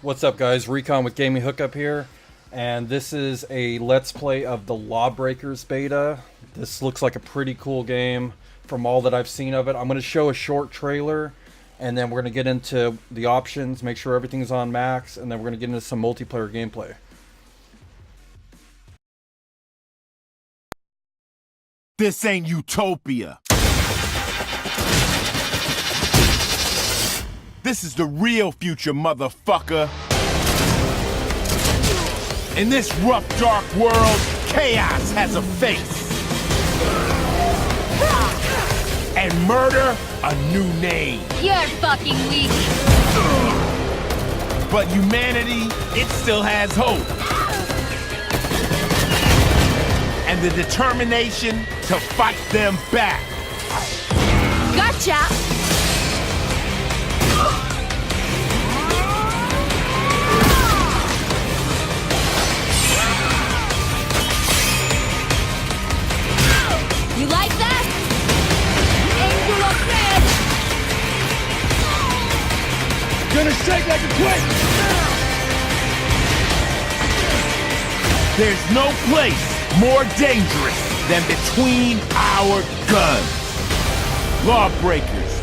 What's up, guys? Recon with GamingHookup here, and this is a Let's Play of the Lawbreakers beta. This looks like a pretty cool game from all that I've seen of it. I'm going to show a short trailer, and then we're going to get into the options, make sure everything's on max, and then we're going to get into some multiplayer gameplay. This ain't utopia. This is the real future, motherfucker. In this rough, dark world, chaos has a face. And murder, a new name. You're fucking weak. But humanity, it still has hope. And the determination to fight them back. Gotcha! You like that? Angular crash! Gonna shake like a quake! There's no place more dangerous than between our guns. Lawbreakers.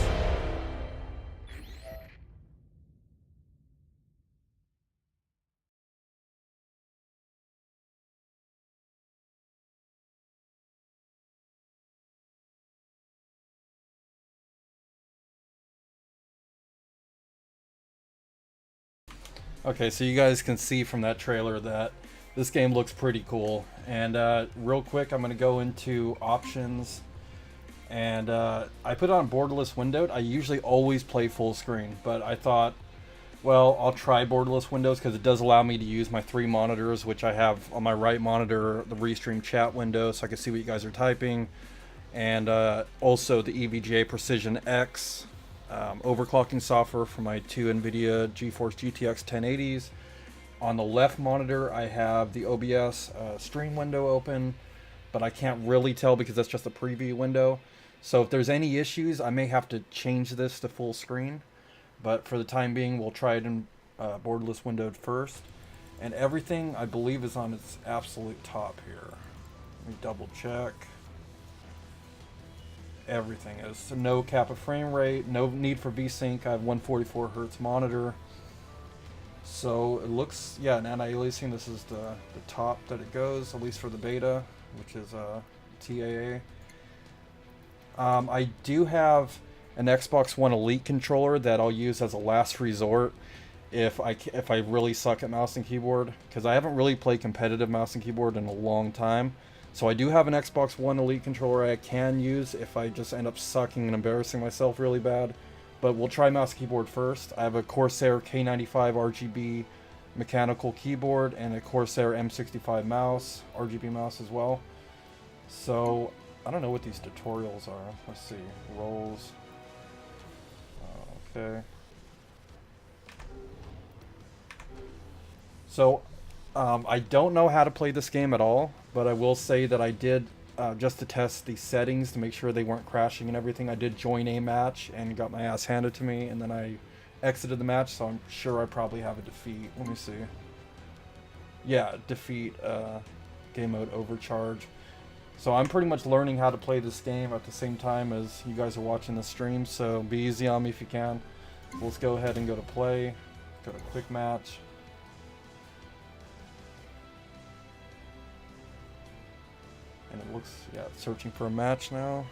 Okay, so you guys can see from that trailer that this game looks pretty cool. And real quick, I'm going to go into options. And I put it on borderless windowed. I usually always play full screen, but I thought, well, I'll try borderless windows because it does allow me to use my 3 monitors, which I have on my right monitor, the Restream chat window, so I can see what you guys are typing. And also the EVGA Precision X overclocking software for my 2 Nvidia GeForce GTX 1080s. On the left monitor, I have the OBS stream window open, but I can't really tell because that's just a preview window. So if there's any issues, I may have to change this to full screen. But for the time being, we'll try it in borderless windowed first. And everything, I believe, is on its absolute top here. Let me double check. Everything is. So no cap of frame rate, no need for VSync. I have 144 Hertz monitor. So it looks, yeah, in anti-aliasing, this is the top that it goes, at least for the beta, which is TAA. I do have an Xbox One Elite controller that I'll use as a last resort if I really suck at mouse and keyboard, because I haven't really played competitive mouse and keyboard in a long time. So I do have an Xbox One Elite controller I can use if I just end up sucking and embarrassing myself really bad. But we'll try mouse and keyboard first. I have a Corsair K95 RGB mechanical keyboard and a Corsair M65 mouse, RGB mouse as well. So I don't know what these tutorials are. Let's see. Roles. Okay. So I don't know how to play this game at all, but I will say that I did, just to test the settings to make sure they weren't crashing and everything, I did join a match and got my ass handed to me, and then I exited the match, so I'm sure I probably have a defeat. Let me see. Yeah, defeat, game mode overcharge. So I'm pretty much learning how to play this game at the same time as you guys are watching the stream, so be easy on me if you can. Let's go ahead and go to play, go to quick match. And it looks, yeah, it's searching for a match now.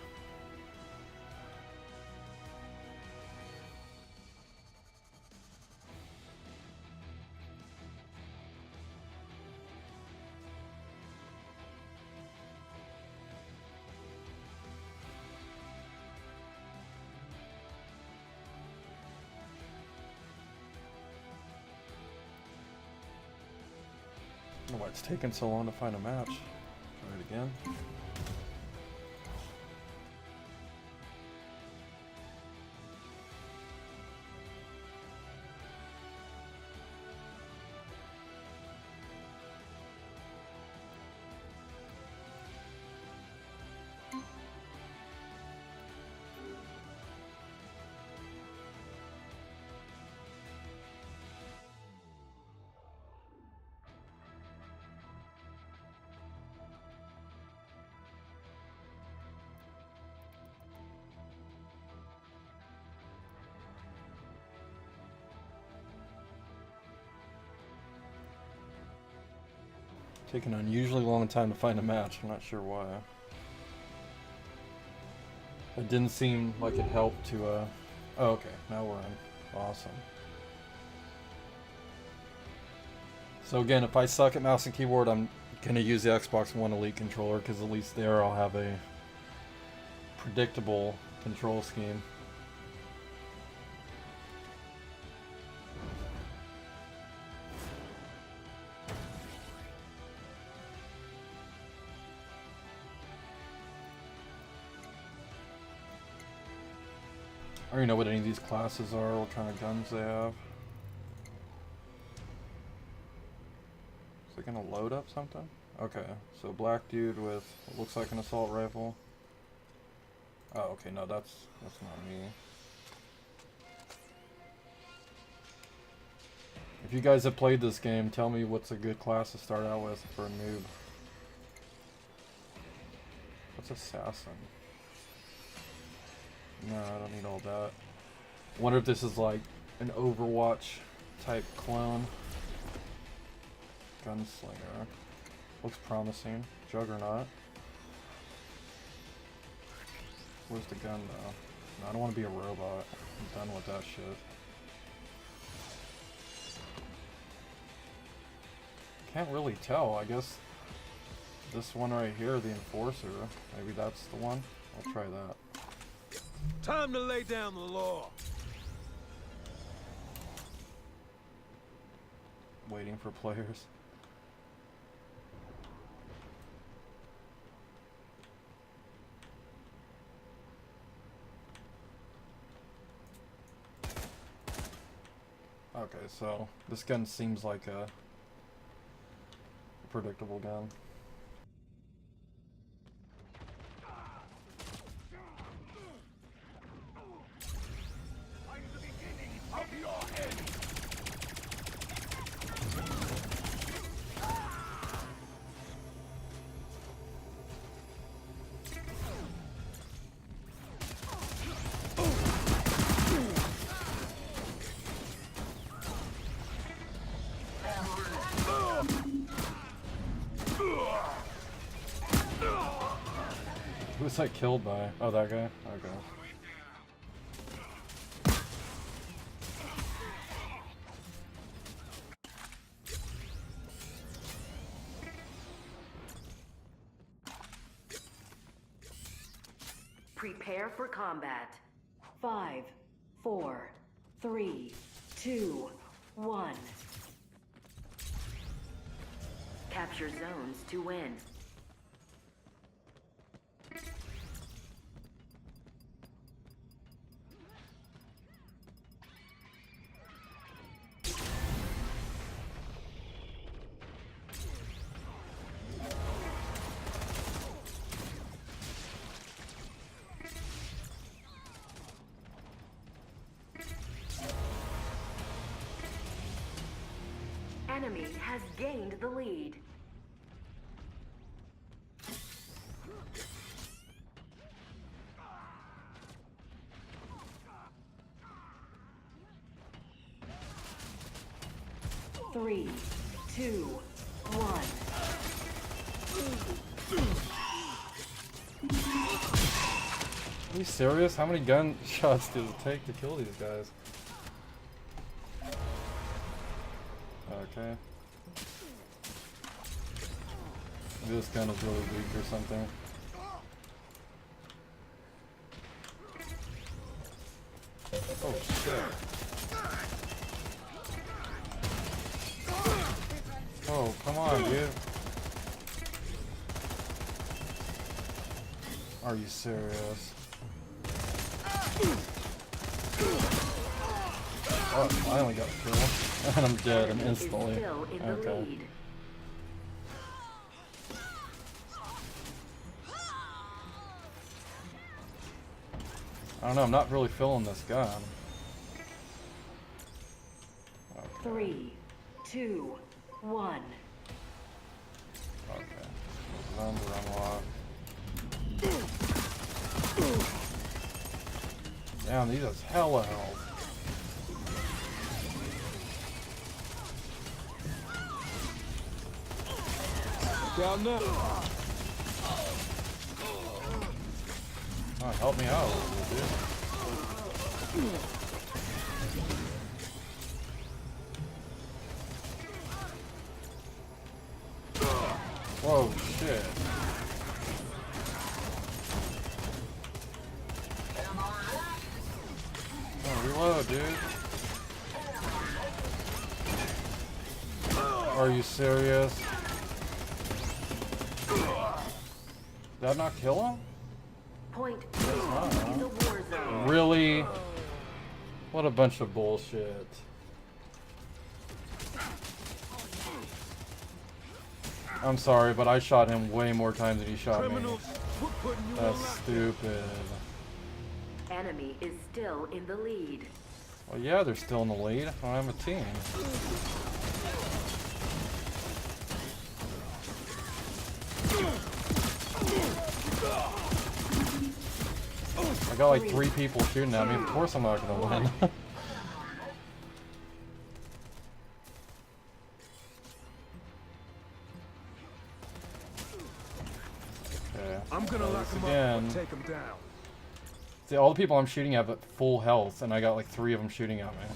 I don't know why it's taking so long to find a match. Try it again. Taking an unusually long time to find a match. I'm not sure why. It didn't seem like it helped to, oh, okay, now we're in. Awesome. So again, if I suck at mouse and keyboard, I'm gonna use the Xbox One Elite controller, because at least there I'll have a predictable control scheme. I already know what any of these classes are, what kind of guns they have. Is it gonna load up something? Okay, so black dude with what looks like an assault rifle. Oh, okay, no, that's not me. If you guys have played this game, tell me what's a good class to start out with for a noob. What's assassin? No, I don't need all that. Wonder if this is like an Overwatch type clone. Gunslinger. Looks promising. Juggernaut. Where's the gun though? No, I don't want to be a robot. I'm done with that shit. Can't really tell. I guess this one right here, the Enforcer. Maybe that's the one. I'll try that. Time to lay down the law. Waiting for players. Okay, so this gun seems like a predictable gun. Who was I killed by? Oh, that guy? Okay. Prepare for combat. 5, 4, 3, 2, 1. Capture zones to win. Enemy has gained the lead. Three, 2, 1. Are you serious? How many gunshots does it take to kill these guys? Okay. Maybe this gun is really weak or something. Oh shit. Oh, come on, dude. Are you serious? Oh, I finally got a kill. And I'm dead and instantly. Okay. I don't know, I'm not really feeling this gun. Okay. 3, 2, 1. Okay. Zones are unlocked. Damn, these are hella health. Look out now. Oh, help me out, dude. Whoa, shit. Oh, reload, dude. Are you serious? Did that not kill him? Point B not, in the war zone. Really? What a bunch of bullshit. I'm sorry, but I shot him way more times than he shot me. Criminals, we're putting you That's on lock. stupid. Enemy is still in the lead. Well, yeah, they're still in the lead. I don't have a team. I got like 3 people shooting at me. Of course I'm not gonna win. Okay. I'm gonna try lock this him again. up and take him down. See, all the people I'm shooting have at full health, and I got like 3 of them shooting at me.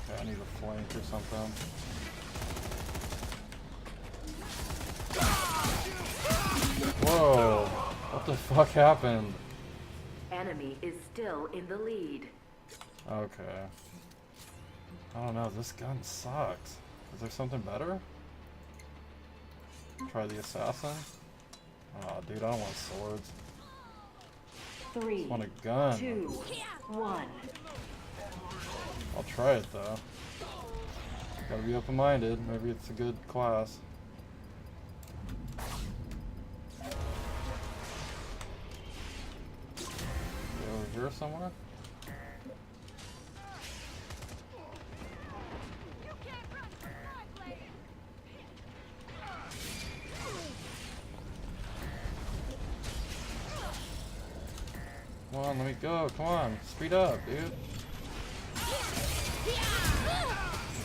Okay, I need a flank or something. Whoa! What the fuck happened? Enemy is still in the lead. Okay. I don't know, this gun sucks. Is there something better? Try the assassin? Oh, dude, I don't want swords. 3, I want a gun. 2, 1. I'll try it though. Gotta be open-minded. Maybe it's a good class. Over here somewhere? Come on, let me go. Come on, speed up, dude.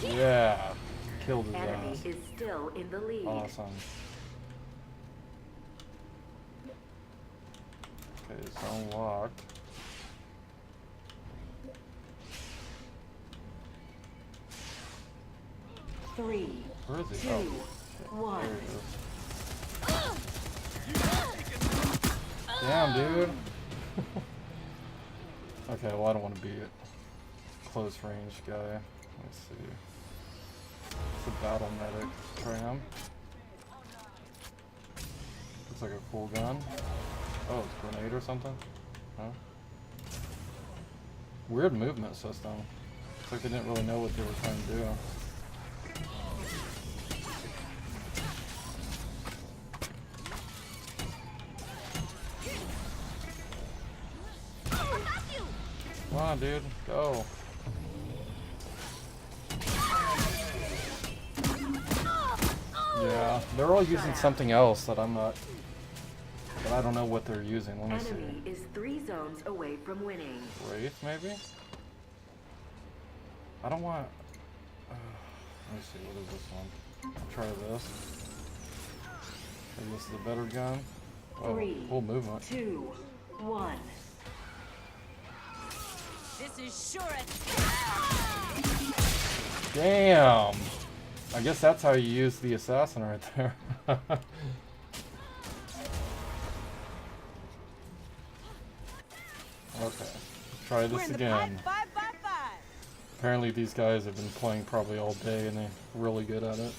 Yeah, killed his Enemy ass. is still in the lead. Awesome. Okay, it's unlocked. Three, Where is he? 2, Oh, shit. 1. There he is. Damn, dude. Okay, well, I don't want to be a close range guy. Let's see. It's a battle medic. Try him. Looks like a cool gun. Oh, it's a grenade or something? Huh? Weird movement system. It's like they didn't really know what they were trying to do. Come on, dude, go. Yeah, they're all using something else that I'm not, but I don't know what they're using. Let me Enemy see. is 3 zones away from winning. Wraith, maybe? I don't want, let me see, what is this one? Try this. Maybe this is a better gun. Oh, 3, cool movement. 2, 1. This is sure Damn! I guess that's how you use the assassin right there. Okay, try this again. Apparently these guys have been playing probably all day and they're really good at it.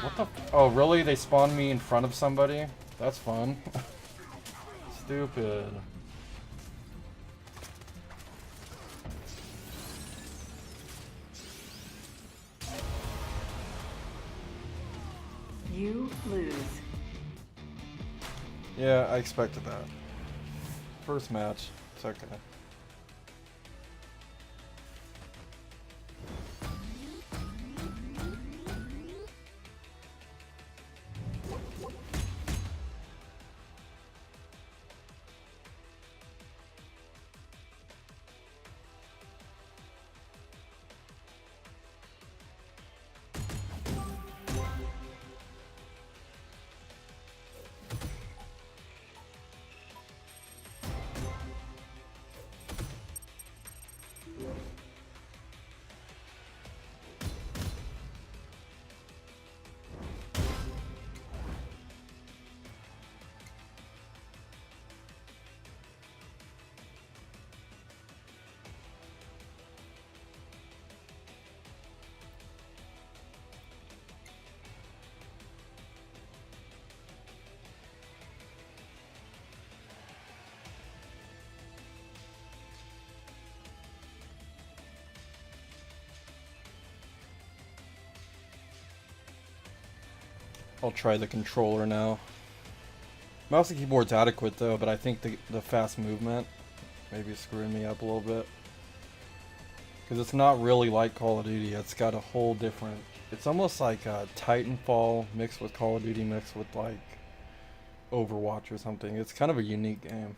What the oh really? They spawned me in front of somebody? That's fun. Stupid. You lose. Yeah, I expected that. First match, it's okay. I'll try the controller now. Mouse and keyboard's adequate though, but I think the fast movement maybe screwing me up a little bit. Because it's not really like Call of Duty, it's got a whole different... It's almost like Titanfall mixed with Call of Duty mixed with like Overwatch or something. It's kind of a unique game.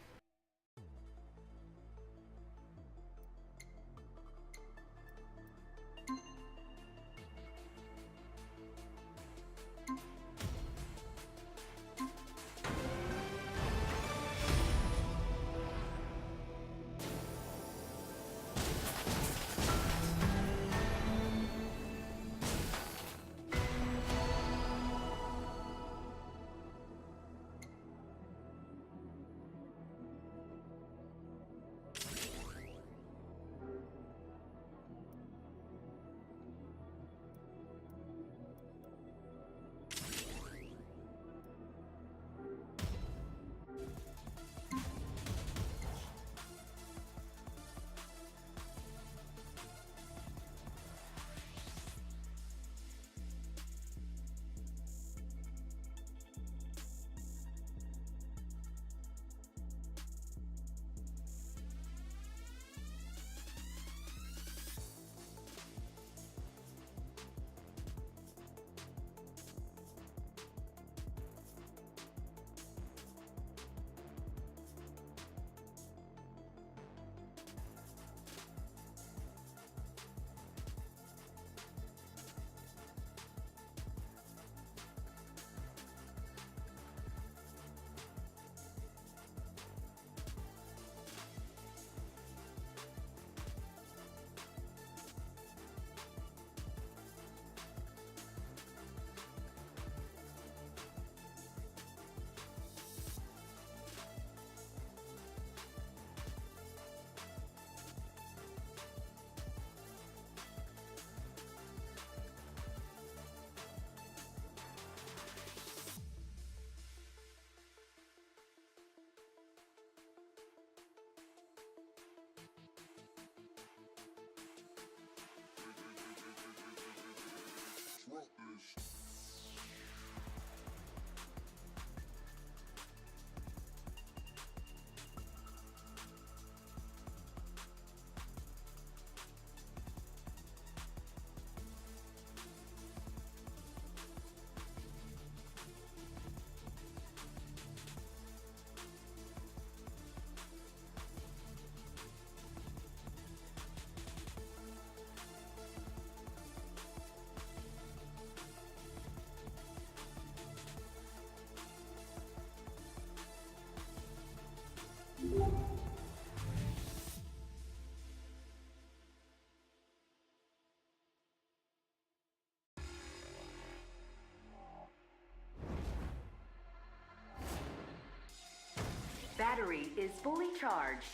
Battery is fully charged.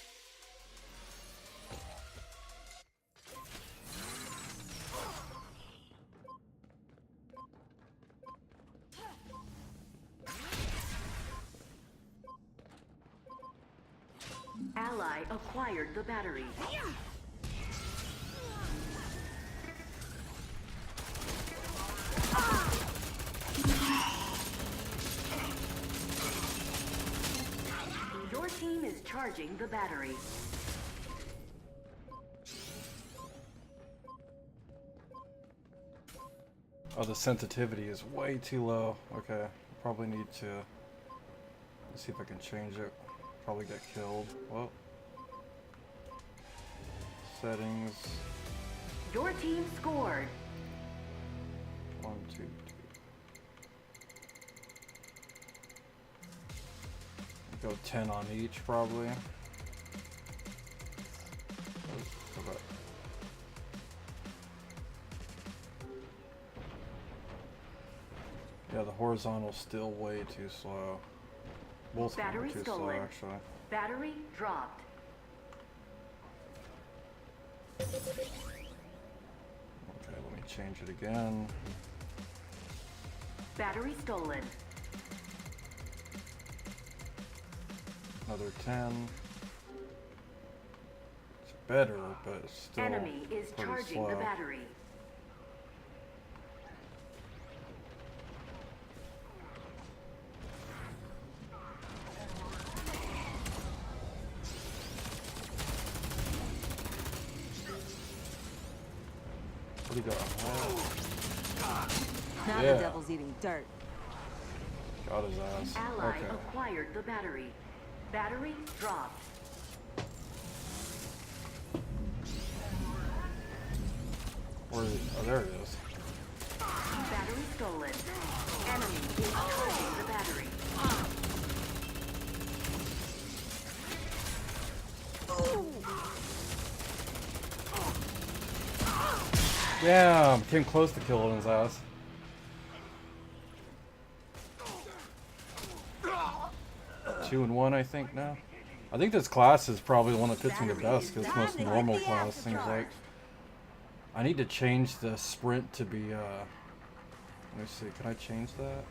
Ally acquired the battery. Your team is charging the battery. Oh, the sensitivity is way too low. Okay, probably need to... Let's see if I can change it. Probably get killed. Well. Settings. Your team scored. 1, 2, 2. Go 10 on each, probably. Oh, go back. Yeah, the horizontal's still way too slow. Both Battery too stolen. slow, actually. Battery dropped. Okay, let me change it again. Battery stolen. Another 10. It's better, but it's still Enemy is pretty charging slow. the battery. Where'd he go? Oh, Now yeah. the devil's eating dirt. Got his ass. Ally Okay. acquired the battery. Battery dropped. Where is it? Oh, there it is. Battery stolen. Enemy is charging the battery. Damn, came close to killing his ass. Two and one, I think now. I think this class is probably the one that fits me the best because it's the most normal class, seems like. I need to change the sprint to be, let me see, can I change that?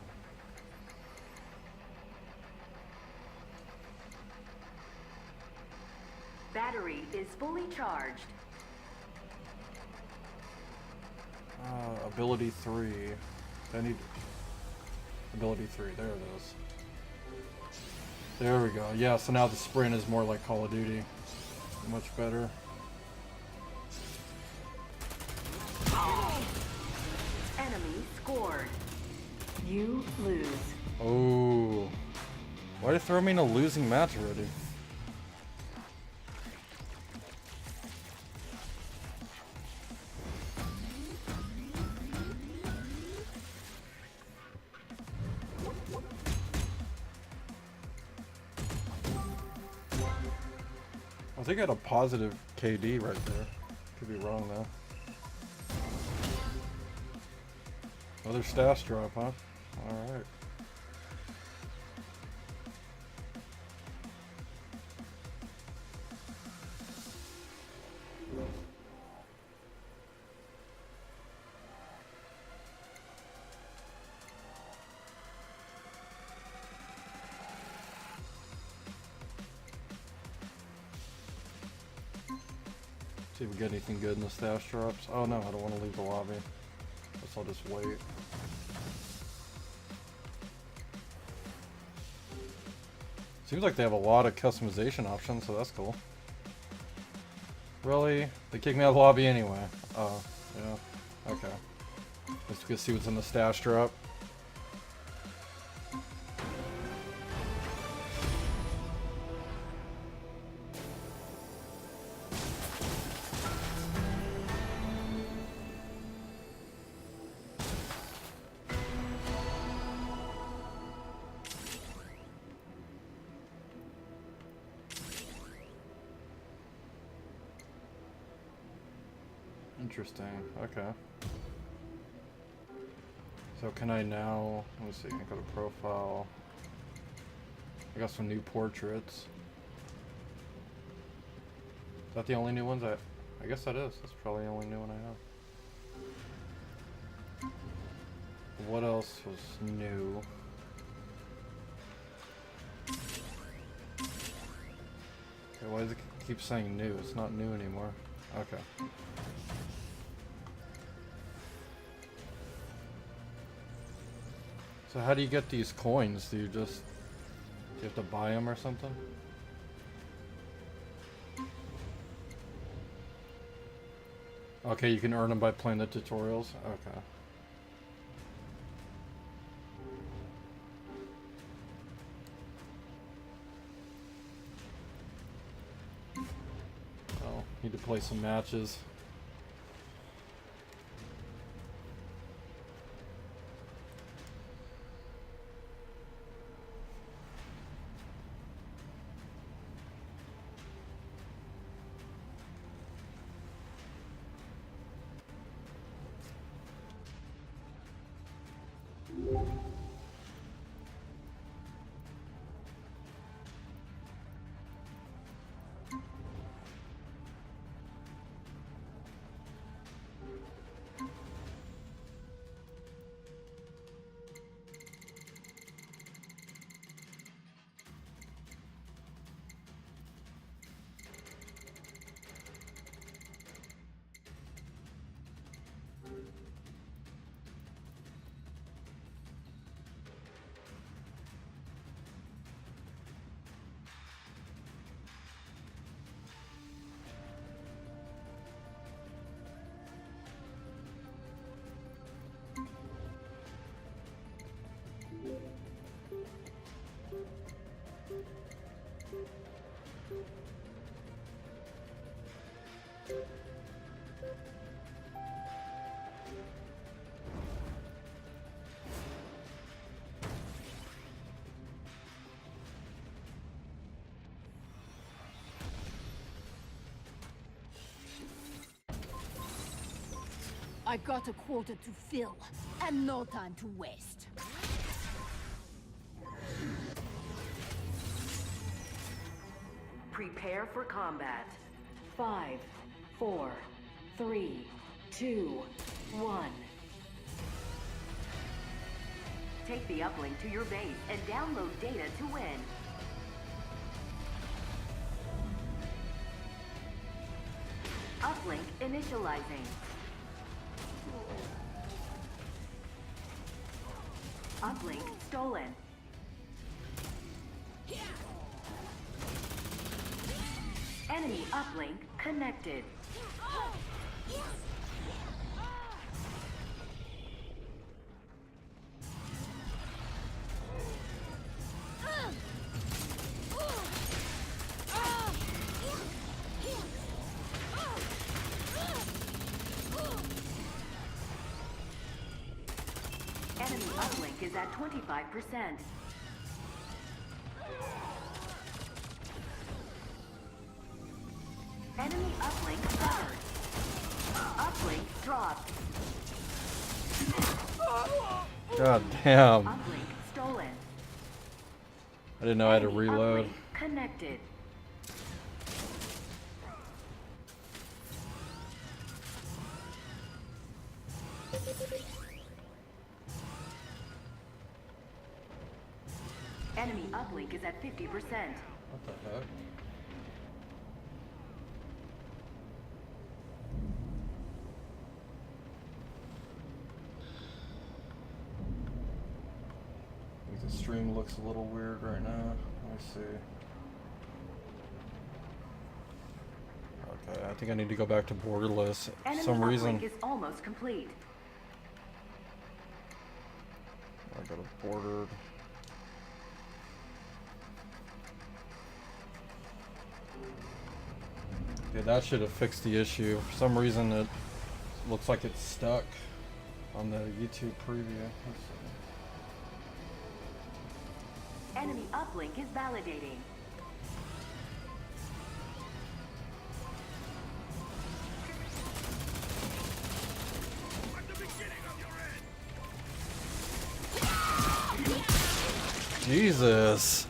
Battery is fully charged. Ability 3. I need ability 3, there it is. There we go. Yeah, so now the sprint is more like Call of Duty. Much better. Enemy scored. You lose. Oh. Why'd it throw me in a losing match already? I think I had a positive KD right there. Could be wrong though. Another stash drop, huh? Alright. See if we get anything good in the stash drops. Oh no, I don't want to leave the lobby. Guess I'll just wait. Seems like they have a lot of customization options, so that's cool. Really? They kicked me out of the lobby anyway. Oh, yeah. Okay. Let's go see what's in the stash drop. Interesting. Okay. So can I now, let me see, I go to profile. I got some new portraits. Is that the only new ones I guess that is. That's probably the only new one I have. What else was new? Okay, why does it keep saying new? It's not new anymore. Okay. So how do you get these coins? Do you have to buy them or something? Okay, you can earn them by playing the tutorials? Okay. Oh, need to play some matches. I got a quota to fill, and no time to waste. Prepare for combat. 5, 4, 3, 2, 1. Take the uplink to your base and download data to win. Uplink initializing. Uplink stolen. Enemy uplink connected. Enemy uplink is at 25%. Enemy uplink covered. Uplink dropped. God damn. Uplink stolen. I didn't know I had to Enemy reload. uplink connected. Enemy uplink is at 50%. What the heck? I think the stream looks a little weird right now. Let me see. Okay, I think I need to go back to borderless. For Enemy some reason, uplink is almost complete. I got a bordered. Yeah, that should have fixed the issue. For some reason, it looks like it's stuck on the YouTube preview. Let's see. Enemy uplink is validating. Jesus.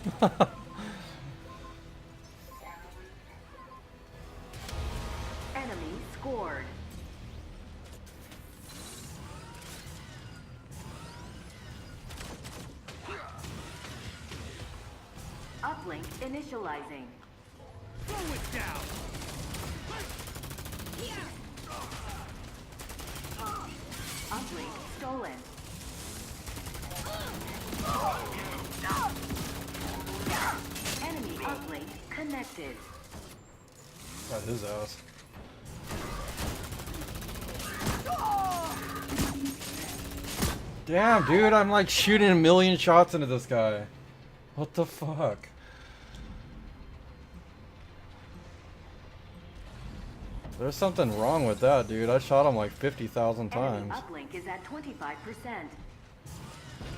Enemy scored. Uplink initializing. Throw it down. Uplink stolen. Enemy uplink connected. Got his ass. Damn, dude, I'm like shooting a million shots into this guy. What the fuck? There's something wrong with that, dude. I shot him like 50,000 Enemy times. uplink is at 25%.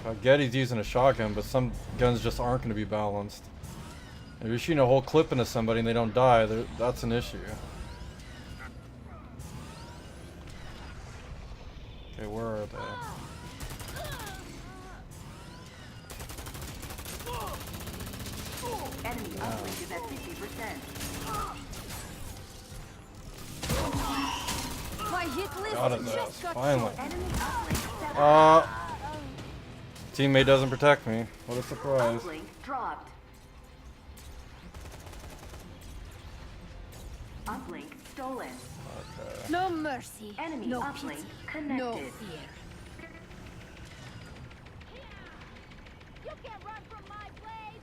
I get he's using a shotgun, but some guns just aren't going to be balanced. If you're shooting a whole clip into somebody and they don't die, that's an issue. Okay, where are they? Enemy uplink is at 50%. My hit list Got his ass, just got finally. Enemy uplink set. Teammate doesn't protect me. What a surprise. Uplink dropped. Uplink stolen. Okay. no mercy, Enemy no uplink pity, connected. no fear. You can't run from my blade.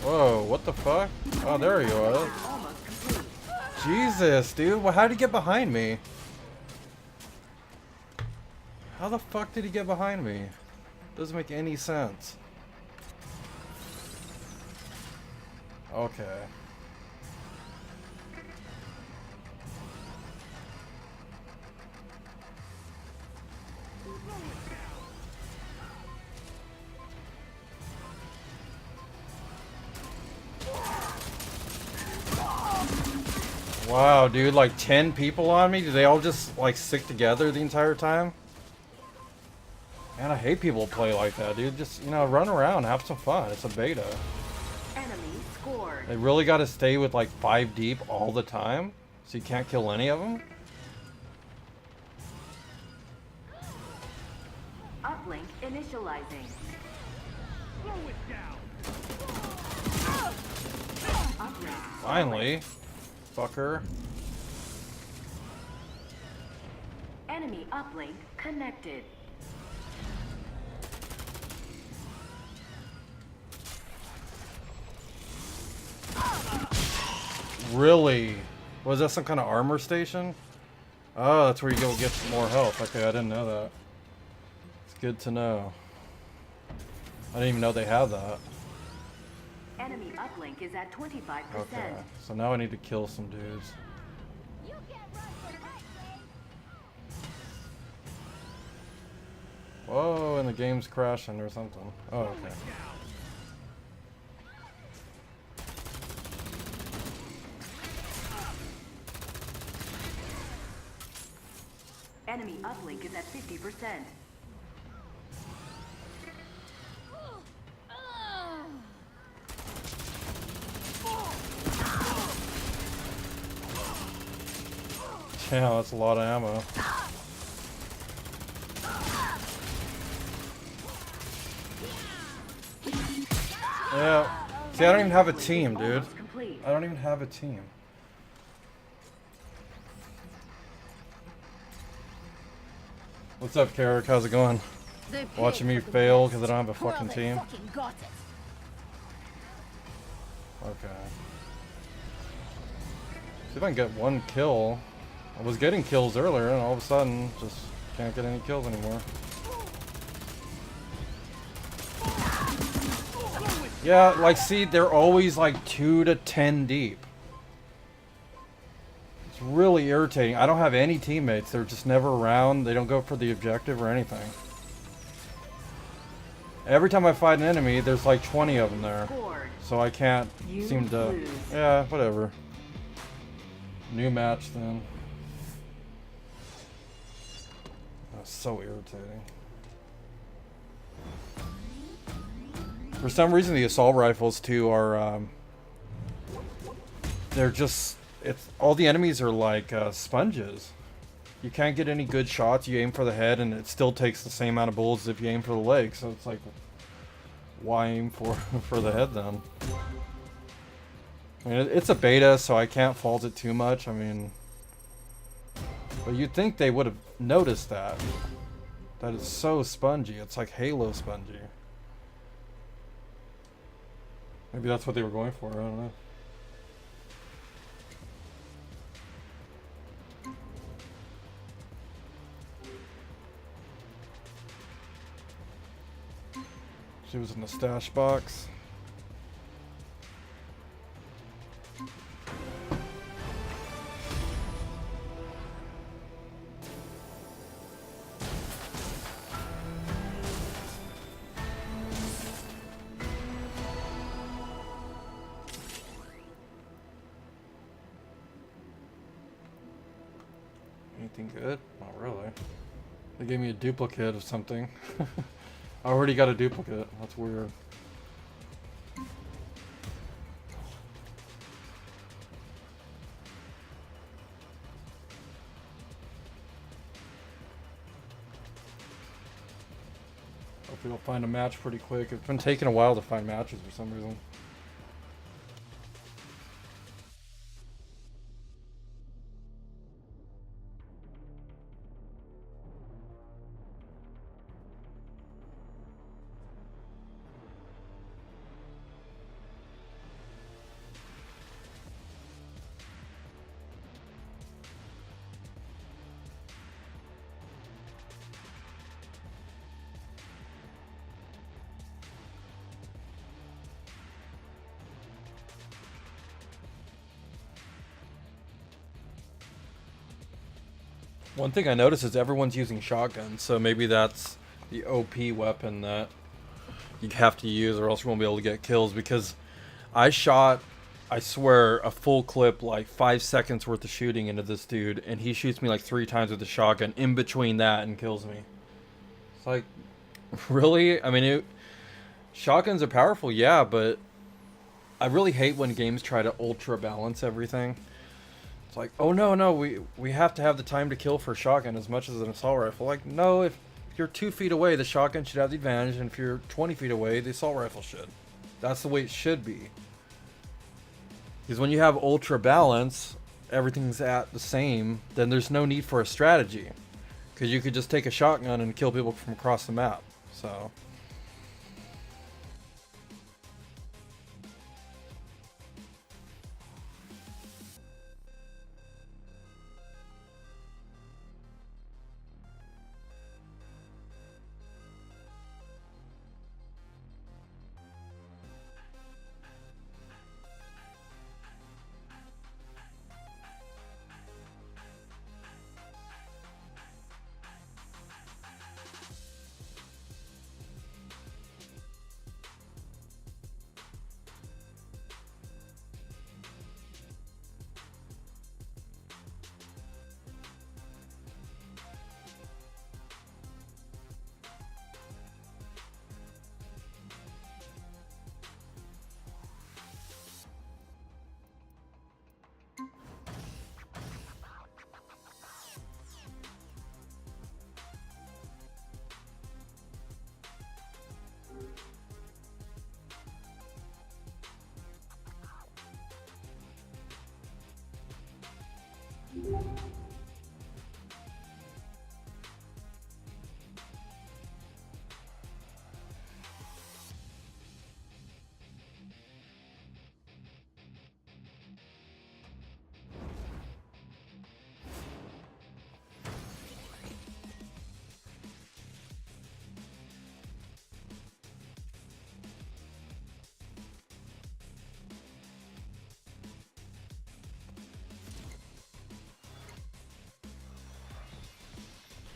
Whoa, what the fuck? Oh, there you are. Almost complete. Jesus, dude. Well, how'd he get behind me? How the fuck did he get behind me? Doesn't make any sense. Okay. Wow, dude, like 10 people on me? Do they all just like stick together the entire time? Man, I hate people who play like that, dude. Just, you know, run around, have some fun. It's a beta. Enemy scored. They really got to stay with like 5 deep all the time, so you can't kill any of them? Uplink initializing. Uplink. Finally. Fucker. Enemy uplink connected. Really? Was that some kind of armor station? Oh, that's where you go get some more health. Okay, I didn't know that. It's good to know. I didn't even know they had that. Enemy uplink is at 25%. Okay, so now I need to kill some dudes. You can't run from that, Ray. Whoa, and the game's crashing or something. Oh, okay. Enemy uplink is at 50%. Yeah, that's a lot of ammo. Yeah. See, I don't even have a team, dude. Almost complete. I don't even have a team. What's up, Carrick? How's it going? They Watching me paid for the fail best. because I don't have a Well, fucking they team? fucking got it. Okay. See if I can get one kill. I was getting kills earlier, and all of a sudden, just can't get any kills anymore. Yeah, like, see, they're always like 2 to 10 deep. It's really irritating. I don't have any teammates. They're just never around. They don't go for the objective or anything. Every time I fight an enemy, there's like 20 of them there. Scored. So I can't You seem to... lose. Yeah, whatever. New match then. That's so irritating. For some reason, the assault rifles too are... they're just... It's all the enemies are like sponges. You can't get any good shots. You aim for the head, and it still takes the same amount of bullets as if you aim for the leg. So it's like, why aim for for the head then? I mean, it's a beta, so I can't fault it too much. I mean, but you'd think they would have noticed that. That it's so spongy. It's like Halo spongy. Maybe that's what they were going for. I don't know. She was in the stash box. Anything good? Not really. They gave me a duplicate of something. I already got a duplicate. That's weird. Hopefully we'll find a match pretty quick. It's been taking a while to find matches for some reason. One thing I noticed is everyone's using shotguns, so maybe that's the OP weapon that you have to use, or else you won't be able to get kills. Because I I swear, a full clip, like 5 seconds worth of shooting into this dude, and he shoots me like 3 times with the shotgun in between that and kills me. It's like, really? I mean, shotguns are powerful, yeah, but I really hate when games try to ultra balance everything. It's like, oh no, we have to have the time to kill for a shotgun as much as an assault rifle. Like, no, if you're 2 feet away, the shotgun should have the advantage, and if you're 20 feet away, the assault rifle should. That's the way it should be. Because when you have ultra balance, everything's at the same, then there's no need for a strategy. Because you could just take a shotgun and kill people from across the map. So...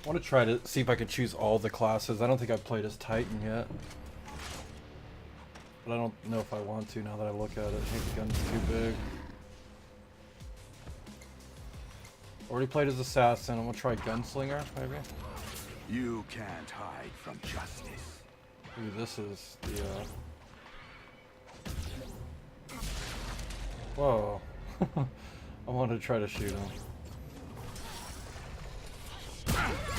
I want to try to see if I can choose all the classes. I don't think I've played as Titan yet. But I don't know if I want to now that I look at it. I think the gun's too big. Already played as Assassin. I'm going to try Gunslinger, maybe. You can't hide from justice. Ooh, this is the, Whoa. I wanted to try to shoot him.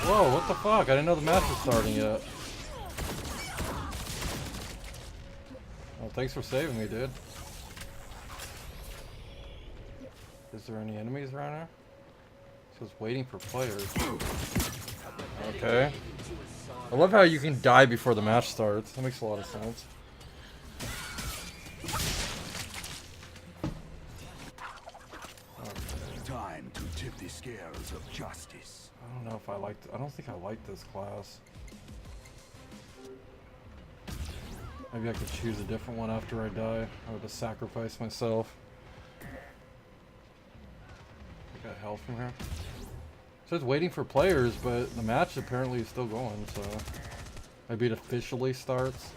Whoa, what the fuck? I didn't know the match was starting yet. Well, thanks for saving me, dude. Is there any enemies around here? It says waiting for players. Okay. I love how you can die before the match starts. That makes a lot of sense. Time to tip the scales of justice. I don't know if I liked. I don't think I like this class. Maybe I could choose a different one after I die. I would have sacrificed myself. I got health from here. So it's waiting for players, but the match apparently is still going. So maybe it officially starts.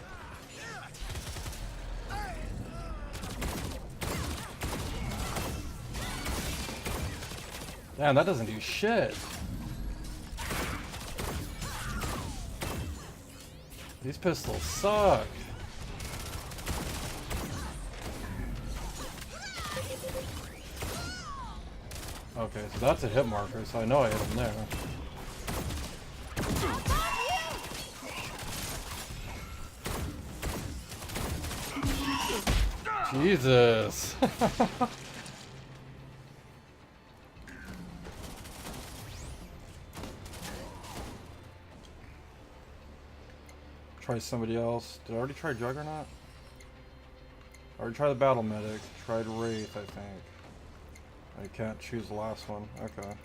Damn, that doesn't do shit. These pistols suck. Okay, so that's a hit marker, so I know I hit him there. Jesus. Try somebody else. Did I already try Juggernaut? I already tried the Battle Medic. Tried Wraith, I think. I can't choose the last one. Okay.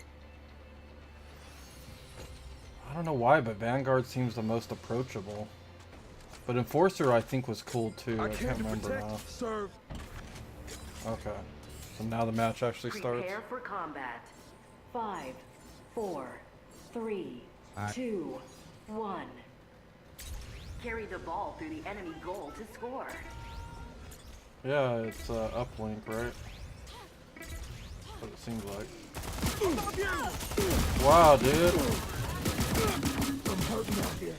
I don't know why, but Vanguard seems the most approachable. But Enforcer, I think, was cool too. I can't remember now. Serve. Okay. So now the match actually starts. Prepare for combat. 5, 4, 3, 2, 1. Carry the ball through the enemy goal to score. Yeah, it's uplink, right? What it seems like. Wow, dude. I'm hurting out here.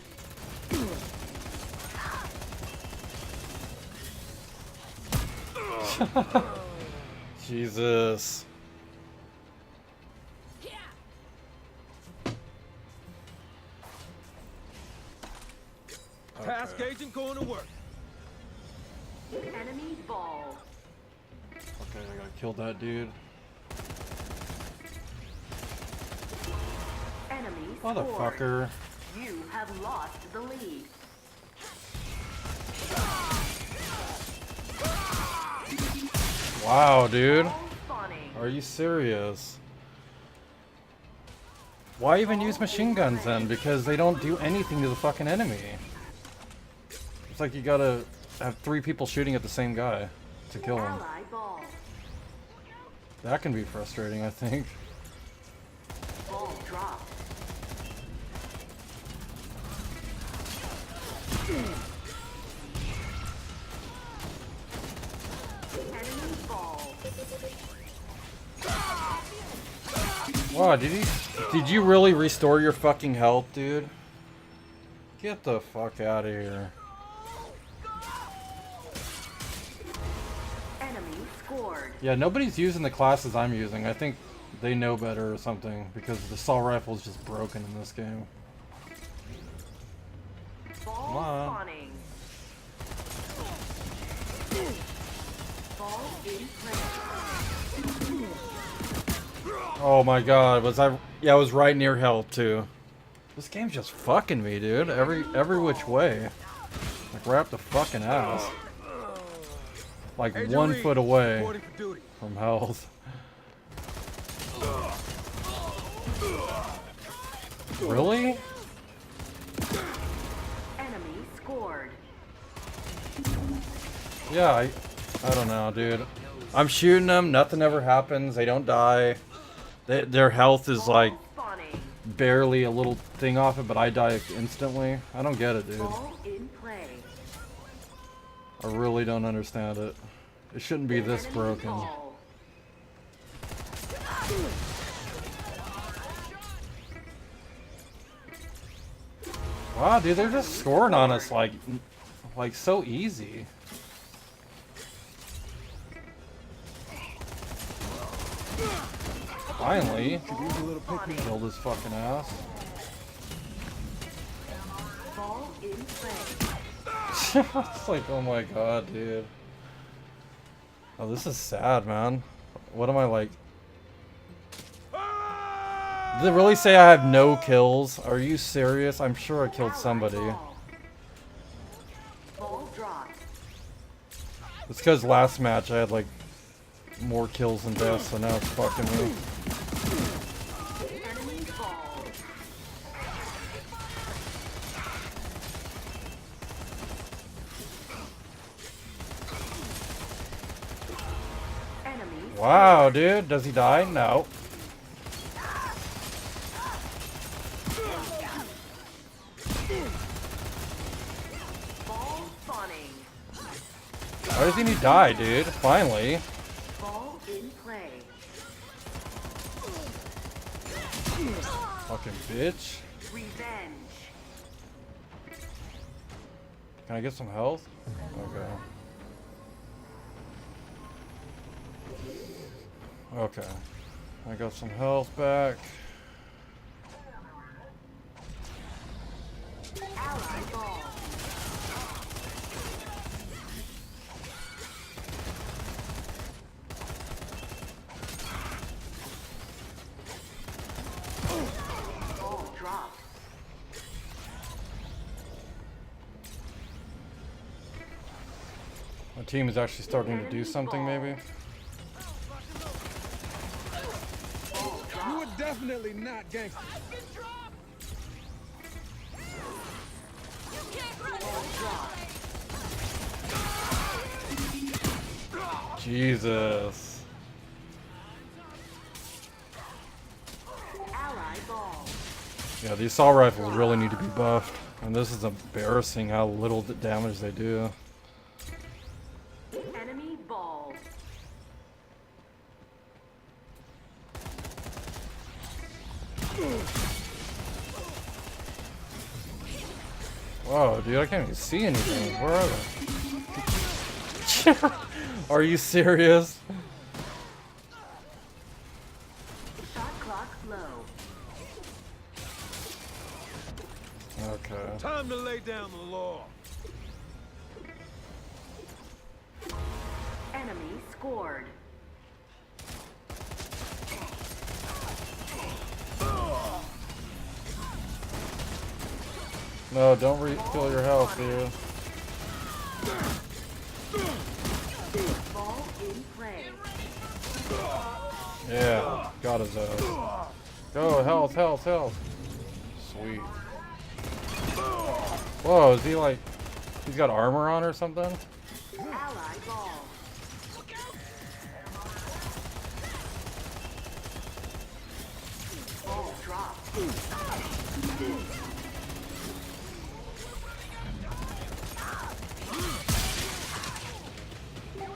Jesus. Task agent going to work. Enemy ball. Okay, I gotta kill that dude. Enemy Motherfucker. scored. You have lost the lead. Wow, dude. Ball spawning. Are you serious? Why even use machine guns then? Because they don't do anything to the fucking enemy. It's like you gotta have 3 people shooting at the same guy to kill him. Ally ball. That can be frustrating, I think. Ball dropped. Enemy ball. Wow, did you really restore your fucking health, dude? Get the fuck out of here. Enemy scored. Yeah, nobody's using the classes I'm using. I think they know better or something because the assault rifle is just broken in this game. Ball Come on. spawning. Ball in play. Oh my god, was I? Yeah, I was right near health too. This game's just fucking me, dude. Every which way. Like right up the fucking ass. Like Agent 1 Reed, foot away reporting for duty. from health. Really? Enemy scored. Yeah, I don't know, dude. I'm shooting them, nothing ever happens, they don't die. Their health is like Spawning. barely a little thing off it, but I die instantly. I don't get it, dude. Ball in play. I really don't understand it. It shouldn't be this Enemy broken. ball. Wow, dude, they're just scoring on us like so easy. Finally, kill this fucking ass. Ball in play. It's like, oh my god, dude. Oh, this is sad, man. What am I like? Did it really say I have no kills? Are you serious? I'm sure I killed somebody. Ball. Ball dropped. It's because last match I had like more kills than deaths, so now it's fucking me. Enemy ball. Enemy. Wow, dude. Does he die? No. Ball spawning. Why does he need to die, dude? Finally. Ball in play. Fucking bitch. Revenge. Can I get some health? Okay. Okay. I got some health back. Ally ball. Ball dropped. My team is actually starting to do something, maybe. You were definitely not gangster. Jesus. Ally ball. Yeah, the assault rifles really need to be buffed. And this is embarrassing how little damage they do. Enemy Whoa, dude, I can't even see anything. Where are they? Are you serious? Shot clock low. Okay. Time to lay down the law. Enemy scored. No, don't refill your health, dude. Ball in play. Yeah, got his ass. Go, health, health, health. Sweet. Whoa, is he like... He's got armor on or something? Ally ball. Ball dropped.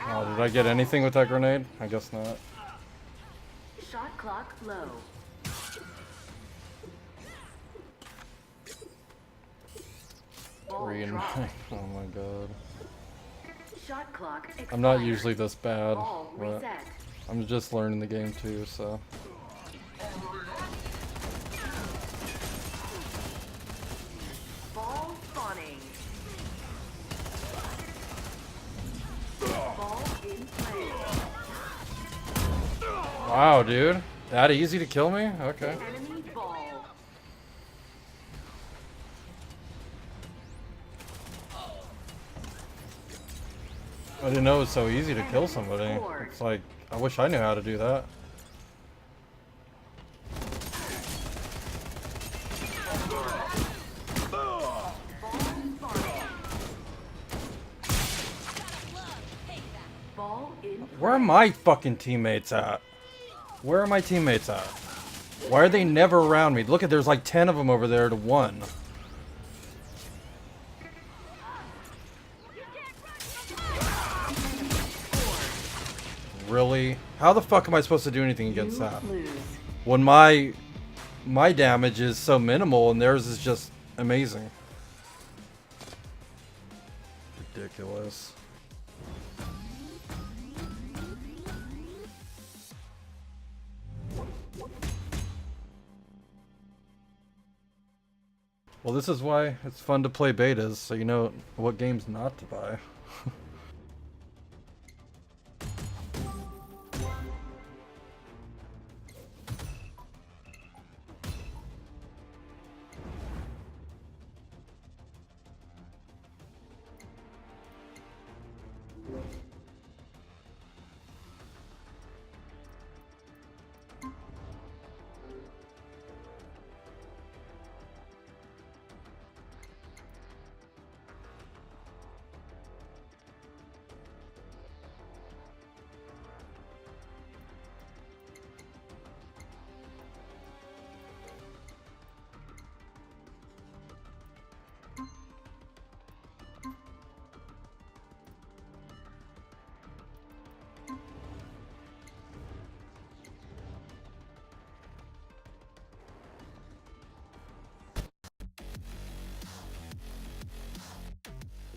Oh, did I get anything with that grenade? I guess not. Shot clock low. Ball 3 and 9. dropped. Oh my god. Shot clock expired. I'm not usually this bad, Ball but reset. I'm just learning the game too, so. Ball spawning. Ball in play. Wow, dude. That easy to kill me? Okay. Enemy ball. I didn't know it was so easy to kill somebody. It's like, I wish I knew how to do that. Ball in Where are my fucking teammates at? Where are my teammates at? Why are they never around me? Look at, there's like 10 of them over there to 1. Really? How the fuck am I supposed to do anything against that? When my damage is so minimal and theirs is just amazing. Ridiculous. Well, this is why it's fun to play betas, so you know what games not to buy.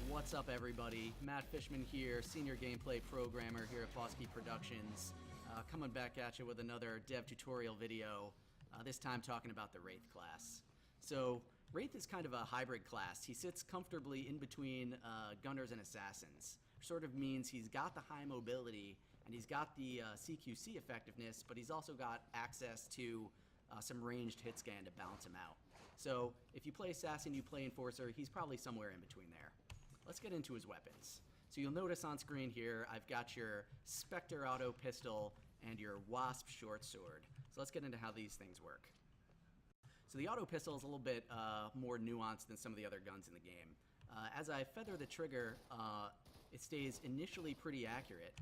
What's up, everybody? Matt Fishman here, senior gameplay programmer here at Bosky Productions, coming back at you with another dev tutorial video, this time talking about the Wraith class. So, Wraith is kind of a hybrid class. He sits comfortably in between gunners and assassins. Sort of means he's got the high mobility, and he's got the CQC effectiveness, but he's also got access to some ranged hit scan to balance him out. So, if you play assassin, you play enforcer, he's probably somewhere in between there. Let's get into his weapons. So you'll notice on screen here, I've got your Spectre auto pistol and your Wasp short sword. So let's get into how these things work. So the auto pistol is a little bit more nuanced than some of the other guns in the game. As I feather the trigger, it stays initially pretty accurate,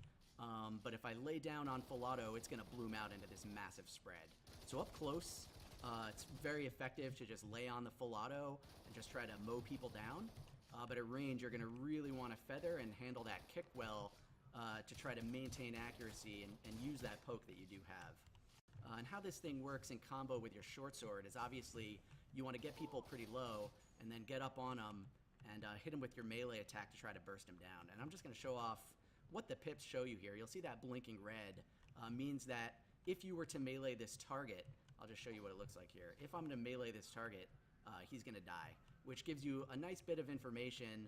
but if I lay down on full auto, it's gonna bloom out into this massive spread. So up close, it's very effective to just lay on the full auto and just try to mow people down. But at range, you're going to really want to feather and handle that kick well to try to maintain accuracy and use that poke that you do have. And how this thing works in combo with your short sword is obviously you want to get people pretty low and then get up on them and hit him with your melee attack to try to burst him down. And I'm just going to show off what the pips show you here. You'll see that blinking red means that if you were to melee this target, I'll just show you what it looks like here. If I'm going to melee this target, he's going to die, which gives you a nice bit of information,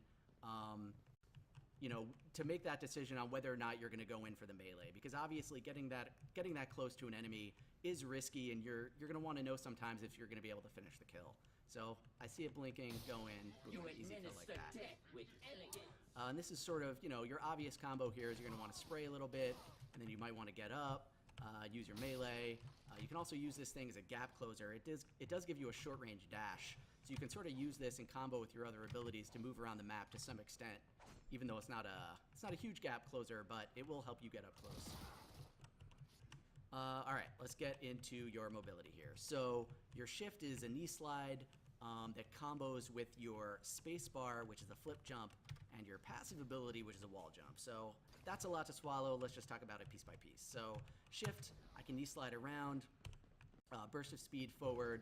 you know, to make that decision on whether or not you're going to go in for the melee. Because obviously getting that close to an enemy is risky, and you're going to want to know sometimes if you're going to be able to finish the kill. So I see it blinking, go in, boom, easy kill like that. And this is sort of, you know, your obvious combo here is you're going to want to spray a little bit, and then you might want to get up, use your melee. You can also use this thing as a gap closer. It does give you a short range dash, so you can sort of use this in combo with your other abilities to move around the map to some extent, even though it's not a huge gap closer, but it will help you get up close. All right, let's get into your mobility here. So your shift is a knee slide that combos with your space bar, which is a flip jump, and your passive ability, which is a wall jump. So that's a lot to swallow. Let's just talk about it piece by piece. So shift, I can knee slide around, burst of speed forward.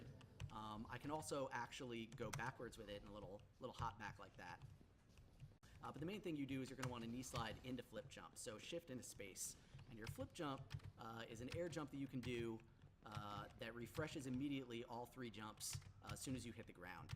I can also actually go backwards with it in a little hop back like that. But the main thing you do is you're going to want to knee slide into flip jump. So shift into space. And your flip jump is an air jump that you can do that refreshes immediately all 3 jumps as soon as you hit the ground.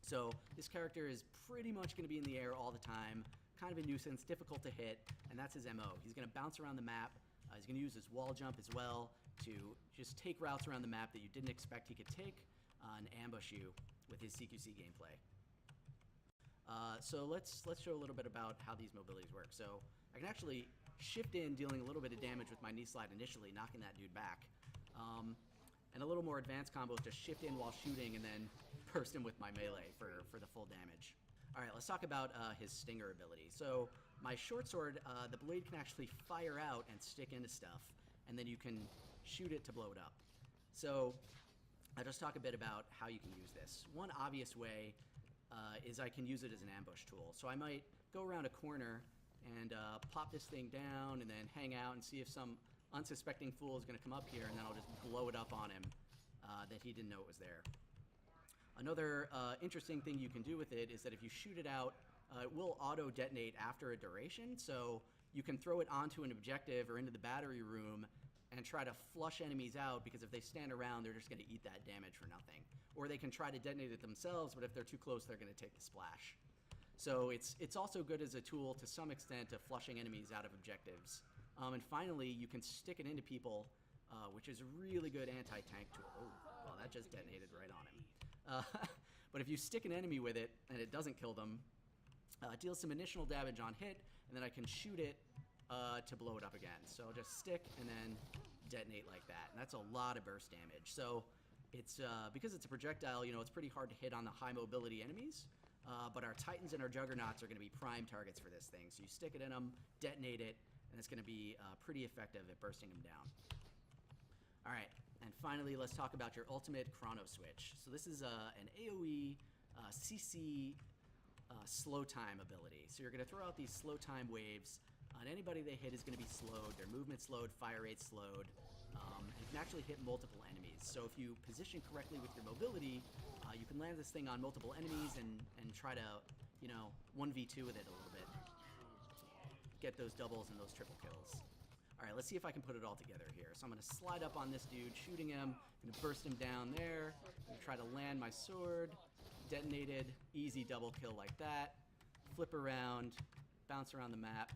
So this character is pretty much going to be in the air all the time, kind of a nuisance, difficult to hit, and that's his MO. He's going to bounce around the map. He's going to use his wall jump as well to just take routes around the map that you didn't expect he could take and ambush you with his CQC gameplay. So let's show a little bit about how these mobilities work. So I can actually shift in, dealing a little bit of damage with my knee slide initially, knocking that dude back. And a little more advanced combo is to shift in while shooting and then burst him with my melee for the full damage. All right, let's talk about his stinger ability. So my short sword, the blade can actually fire out and stick into stuff, and then you can shoot it to blow it up. So I'll just talk a bit about how you can use this. One obvious way is I can use it as an ambush tool. So I might go around a corner and pop this thing down and then hang out and see if some unsuspecting fool is going to come up here, and then I'll just blow it up on him that he didn't know it was there. Another interesting thing you can do with it is that if you shoot it out, it will auto-detonate after a duration, so you can throw it onto an objective or into the battery room and try to flush enemies out, because if they stand around, they're just going to eat that damage for nothing. Or they can try to detonate it themselves, but if they're too close, they're going to take the splash. So it's also good as a tool to some extent of flushing enemies out of objectives. And finally, you can stick it into people, which is a really good anti-tank tool. Oh, well, that just detonated right on him. But if you stick an enemy with it and it doesn't kill them, it deals some initial damage on hit, and then I can shoot it to blow it up again. So I'll just stick and then detonate like that. And that's a lot of burst damage. So it's because it's a projectile, you know, it's pretty hard to hit on the high mobility enemies. But our Titans and our Juggernauts are going to be prime targets for this thing. So you stick it in them, detonate it, and it's going to be pretty effective at bursting them down. All right, and finally, let's talk about your ultimate chrono switch. So this is an AoE CC slow time ability. So you're going to throw out these slow time waves, and anybody they hit is going to be slowed, their movement slowed, fire rate slowed. You can actually hit multiple enemies. So if you position correctly with your mobility, you can land this thing on multiple enemies and try to, you know, 1v2 with it a little bit. Get those doubles and those triple kills. All right, let's see if I can put it all together here. So I'm going to slide up on this dude, shooting him. I'm going to burst him down there. I'm going to try to land my sword. Detonated, easy double kill like that. Flip around, bounce around the map.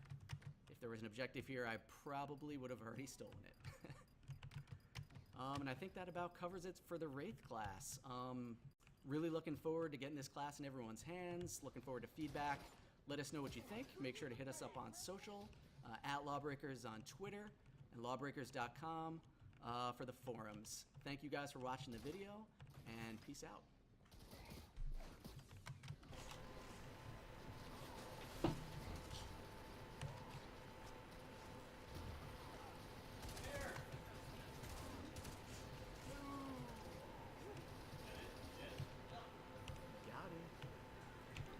If there was an objective here, I probably would have already stolen it. And I think that about covers it for the Wraith class. Really looking forward to getting this class in everyone's hands. Looking forward to feedback. Let us know what you think. Make sure to hit us up on social, at Lawbreakers on Twitter, and lawbreakers.com for the forums. Thank you guys for watching the video, and peace out.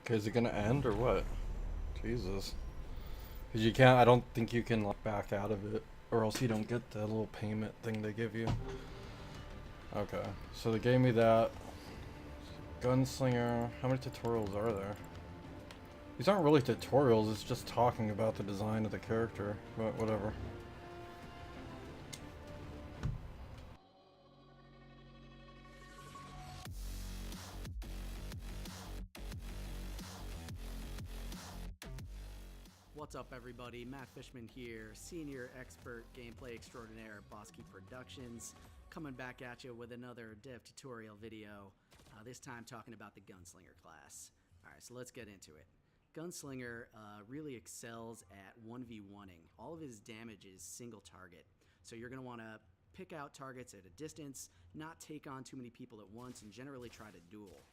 Okay, is it gonna end or what? Jesus. Because you can't, I don't think you can like back out of it, or else you don't get the little payment thing they give you. Okay, so they gave me that. Gunslinger. How many tutorials are there? These aren't really tutorials, it's just talking about the design of the character, but whatever. What's up, everybody? Matt Fishman here, senior expert gameplay extraordinaire at Bosky Productions, coming back at you with another dev tutorial video, this time talking about the Gunslinger class. Alright, so let's get into it. Gunslinger really excels at 1v1ing. All of his damage is single target, so you're going to want to pick out targets at a distance, not take on too many people at once, and generally try to duel.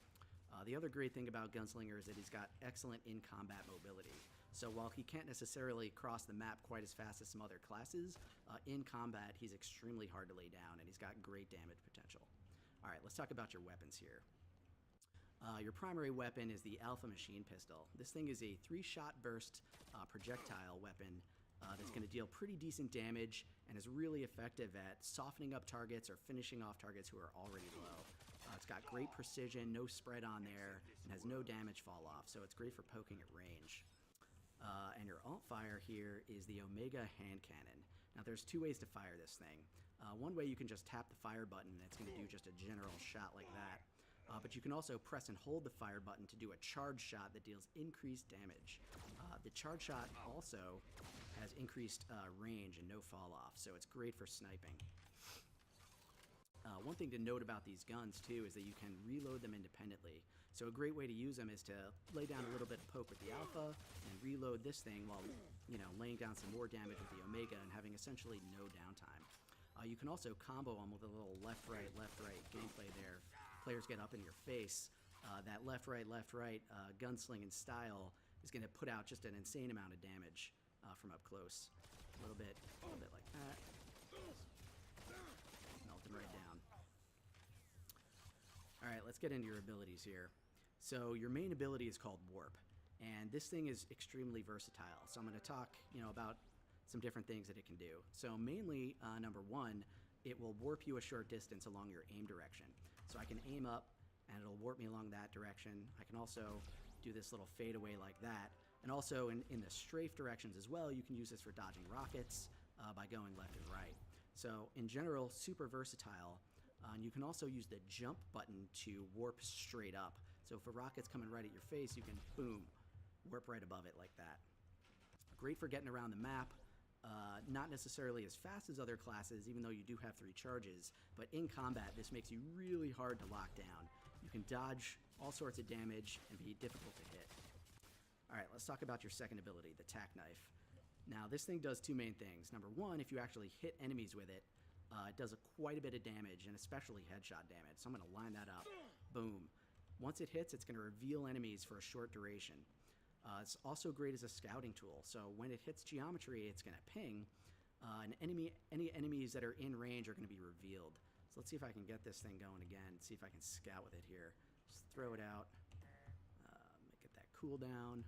The other great thing about Gunslinger is that he's got excellent in-combat mobility. So while he can't necessarily cross the map quite as fast as some other classes, in combat he's extremely hard to lay down, and he's got great damage potential. Alright, let's talk about your weapons here. Your primary weapon is the Alpha Machine Pistol. This thing is a 3-shot burst projectile weapon that's going to deal pretty decent damage and is really effective at softening up targets or finishing off targets who are already low. It's got great precision, no spread on there, and has no damage fall off, so it's great for poking at range. And your alt fire here is the Omega hand cannon. Now there's two ways to fire this thing. One way you can just tap the fire button and it's going to do just a general shot like that. But you can also press and hold the fire button to do a charge shot that deals increased damage. The charge shot also has increased range and no fall off, so it's great for sniping. One thing to note about these guns too is that you can reload them independently. So a great way to use them is to lay down a little bit of poke with the Alpha and reload this thing while, laying down some more damage with the Omega and having essentially no downtime. You can also combo them with a little left-right gameplay there. Players get up in your face. That left-right gunslinging style is going to put out just an insane amount of damage from up close. A little bit like that. Melt him right down. Alright, let's get into your abilities here. So your main ability is called Warp, and this thing is extremely versatile. So I'm going to talk, about some different things that it can do. So mainly, number one, it will warp you a short distance along your aim direction. So I can aim up, and it'll warp me along that direction. I can also do this little fadeaway like that. And also in the strafe directions as well, you can use this for dodging rockets by going left and right. So in general, super versatile. And you can also use the jump button to warp straight up. So if a rocket's coming right at your face, you can, boom, warp right above it like that. Great for getting around the map. Not necessarily as fast as other classes, even though you do have 3 charges, but in combat this makes you really hard to lock down. You can dodge all sorts of damage and be difficult to hit. Alright, let's talk about your second ability, the tack knife. Now this thing does 2 main things. Number one, if you actually hit enemies with it, it does quite a bit of damage, and especially headshot damage. So I'm going to line that up. Boom. Once it hits, it's going to reveal enemies for a short duration. It's also great as a scouting tool. So when it hits geometry, it's going to ping, and any enemies that are in range are going to be revealed. So let's see if I can get this thing going again. See if I can scout with it here. Just throw it out. Get that cooldown.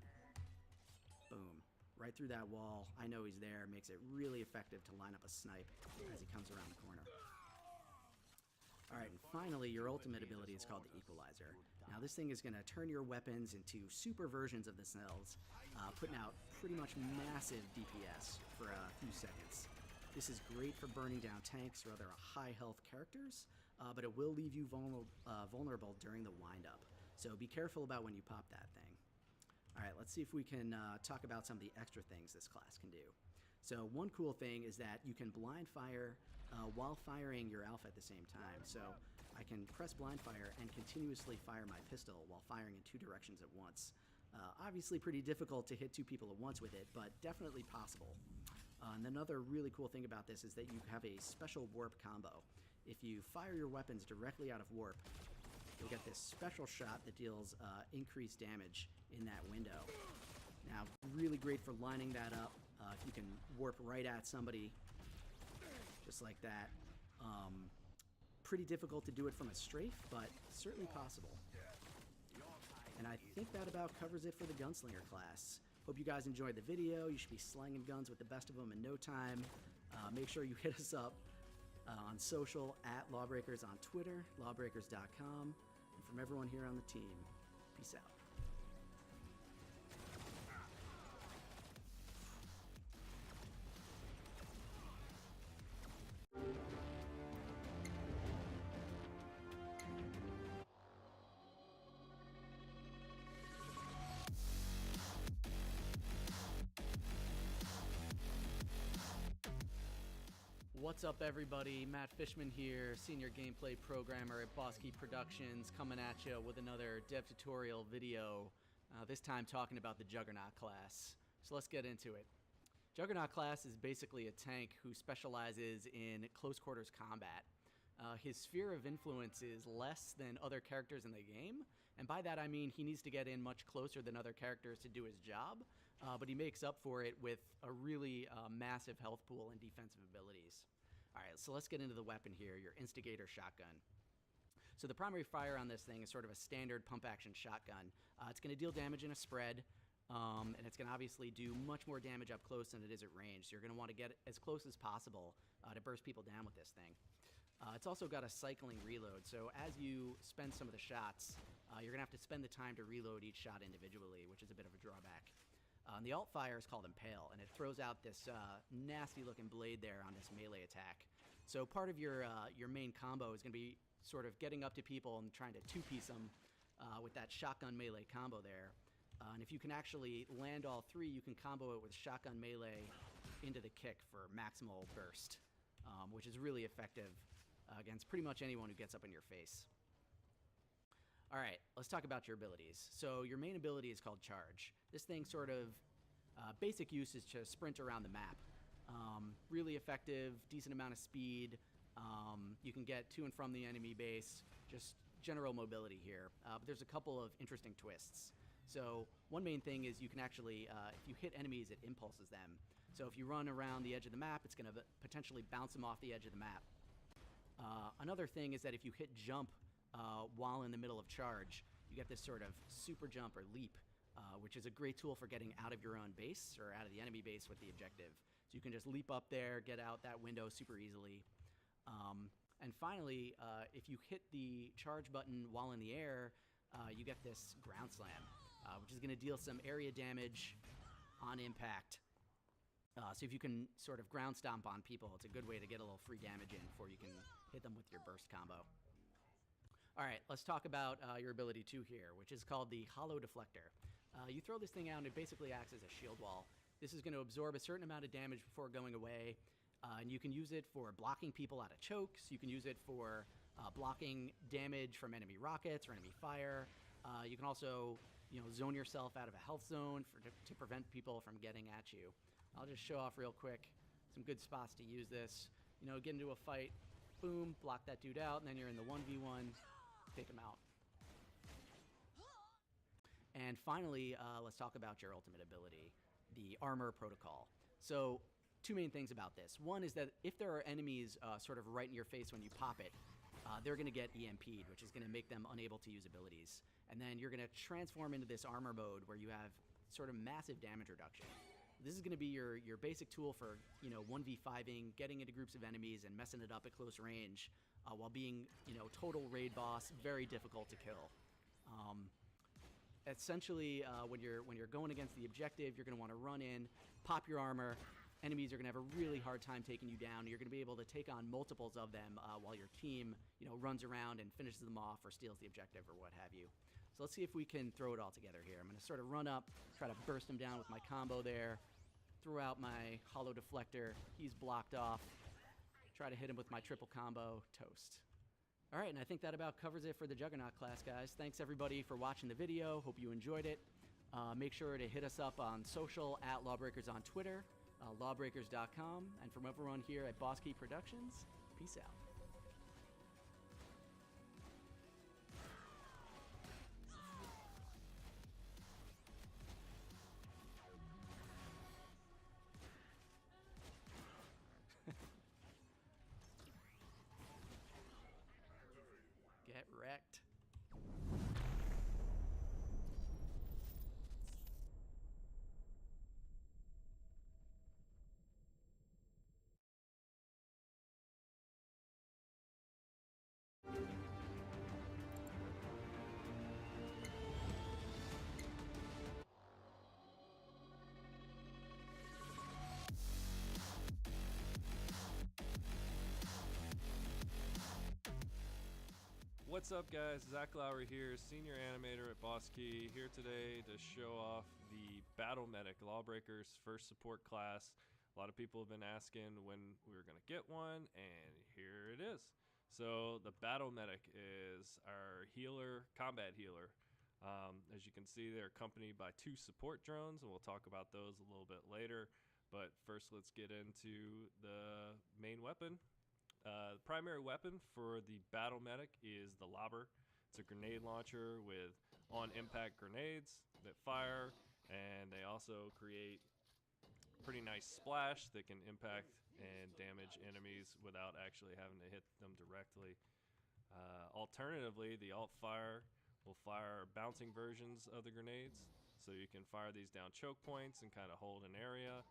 Boom. Right through that wall. I know he's there. Makes it really effective to line up a snipe as he comes around the corner. Alright, and finally, your ultimate ability is called the Equalizer. Now this thing is going to turn your weapons into super versions of themselves, putting out pretty much massive DPS for a few seconds. This is great for burning down tanks or other high health characters, but it will leave you vulnerable during the windup. So be careful about when you pop that thing. Alright, let's see if we can talk about some of the extra things this class can do. So one cool thing is that you can blind fire while firing your Alpha at the same time. So I can press blind fire and continuously fire my pistol while firing in 2 directions at once. Obviously pretty difficult to hit 2 people at once with it, but definitely possible. And another really cool thing about this is that you have a special warp combo. If you fire your weapons directly out of warp, you'll get this special shot that deals increased damage in that window. Now, really great for lining that up. If you can warp right at somebody, just like that. Pretty difficult to do it from a strafe, but certainly possible. And I think that about covers it for the Gunslinger class. Hope you guys enjoyed the video. You should be slanging guns with the best of them in no time. Make sure you hit us up on social at Lawbreakers on Twitter, lawbreakers.com. And from everyone here on the team, peace out. What's up, everybody? Matt Fishman here, senior gameplay programmer at Bosky Productions, coming at you with another dev tutorial video, this time talking about the Juggernaut class. So let's get into it. Juggernaut class is basically a tank who specializes in close quarters combat. His sphere of influence is less than other characters in the game, and by that I mean he needs to get in much closer than other characters to do his job, but he makes up for it with a really massive health pool and defensive abilities. Alright, so let's get into the weapon here, your Instigator shotgun. So the primary fire on this thing is sort of a standard pump-action shotgun. It's going to deal damage in a spread, and it's going to obviously do much more damage up close than it is at range, so you're going to want to get as close as possible to burst people down with this thing. It's also got a cycling reload, so as you spend some of the shots, you're going to have to spend the time to reload each shot individually, which is a bit of a drawback. The alt fire is called Impale, and it throws out this nasty-looking blade there on this melee attack. So part of your main combo is going to be sort of getting up to people and trying to two-piece them with that shotgun melee combo there. And if you can actually land all three, you can combo it with shotgun melee into the kick for maximal burst, which is really effective against pretty much anyone who gets up in your face. Alright, let's talk about your abilities. So your main ability is called Charge. This thing sort of, basic use is to sprint around the map. Really effective, decent amount of speed. You can get to and from the enemy base, just general mobility here. But there's a couple of interesting twists. So one main thing is you can actually, if you hit enemies, it impulses them. So if you run around the edge of the map, it's going to potentially bounce them off the edge of the map. Another thing is that if you hit jump while in the middle of charge, you get this sort of super jump or leap, which is a great tool for getting out of your own base or out of the enemy base with the objective. So you can just leap up there, get out that window super easily. And finally, if you hit the charge button while in the air, you get this ground slam, which is going to deal some area damage on impact. So if you can sort of ground stomp on people, it's a good way to get a little free damage in before you can hit them with your burst combo. Alright, let's talk about your ability 2 here, which is called the Hollow Deflector. You throw this thing out and it basically acts as a shield wall. This is going to absorb a certain amount of damage before going away, and you can use it for blocking people out of chokes. You can use it for blocking damage from enemy rockets or enemy fire. You can also, zone yourself out of a health zone to prevent people from getting at you. I'll just show off real quick some good spots to use this. Get into a fight, boom, block that dude out, and then you're in the 1v1, take him out. And finally, let's talk about your ultimate ability, the Armor Protocol. So, two main things about this. One is that if there are enemies sort of right in your face when you pop it, they're going to get EMP'd, which is going to make them unable to use abilities. And then you're going to transform into this armor mode where you have sort of massive damage reduction. This is going to be your basic tool for, 1v5ing, getting into groups of enemies and messing it up at close range, while being, total raid boss, very difficult to kill. Essentially, when you're going against the objective, you're going to want to run in, pop your armor. Enemies are going to have a really hard time taking you down. You're going to be able to take on multiples of them while your team, runs around and finishes them off or steals the objective or what have you. So let's see if we can throw it all together here. I'm going to sort of run up, try to burst him down with my combo there. Throw out my Hollow Deflector. He's blocked off. Try to hit him with my triple combo. Toast. Alright, and I think that about covers it for the Juggernaut class, guys. Thanks everybody for watching the video. Hope you enjoyed it. Make sure to hit us up on social at Lawbreakers on Twitter, lawbreakers.com, and from everyone here at Bosky Productions, peace out. Get wrecked. What's up, guys? Zach Lowry here, senior animator at Boss Key, here today to show off the Battle Medic Lawbreakers first support class. A lot of people have been asking when we were going to get one, and here it is. So the Battle Medic is our healer, combat healer. As you can see, they're accompanied by 2 support drones, and we'll talk about those a little bit later. But first, let's get into the main weapon. The primary weapon for the Battle Medic is the Lobber. It's a grenade launcher with on-impact grenades that fire, and they also create pretty nice splash that can impact and damage enemies without actually having to hit them directly. Alternatively, the alt fire will fire bouncing versions of the grenades, so you can fire these down choke points and kind of hold an area,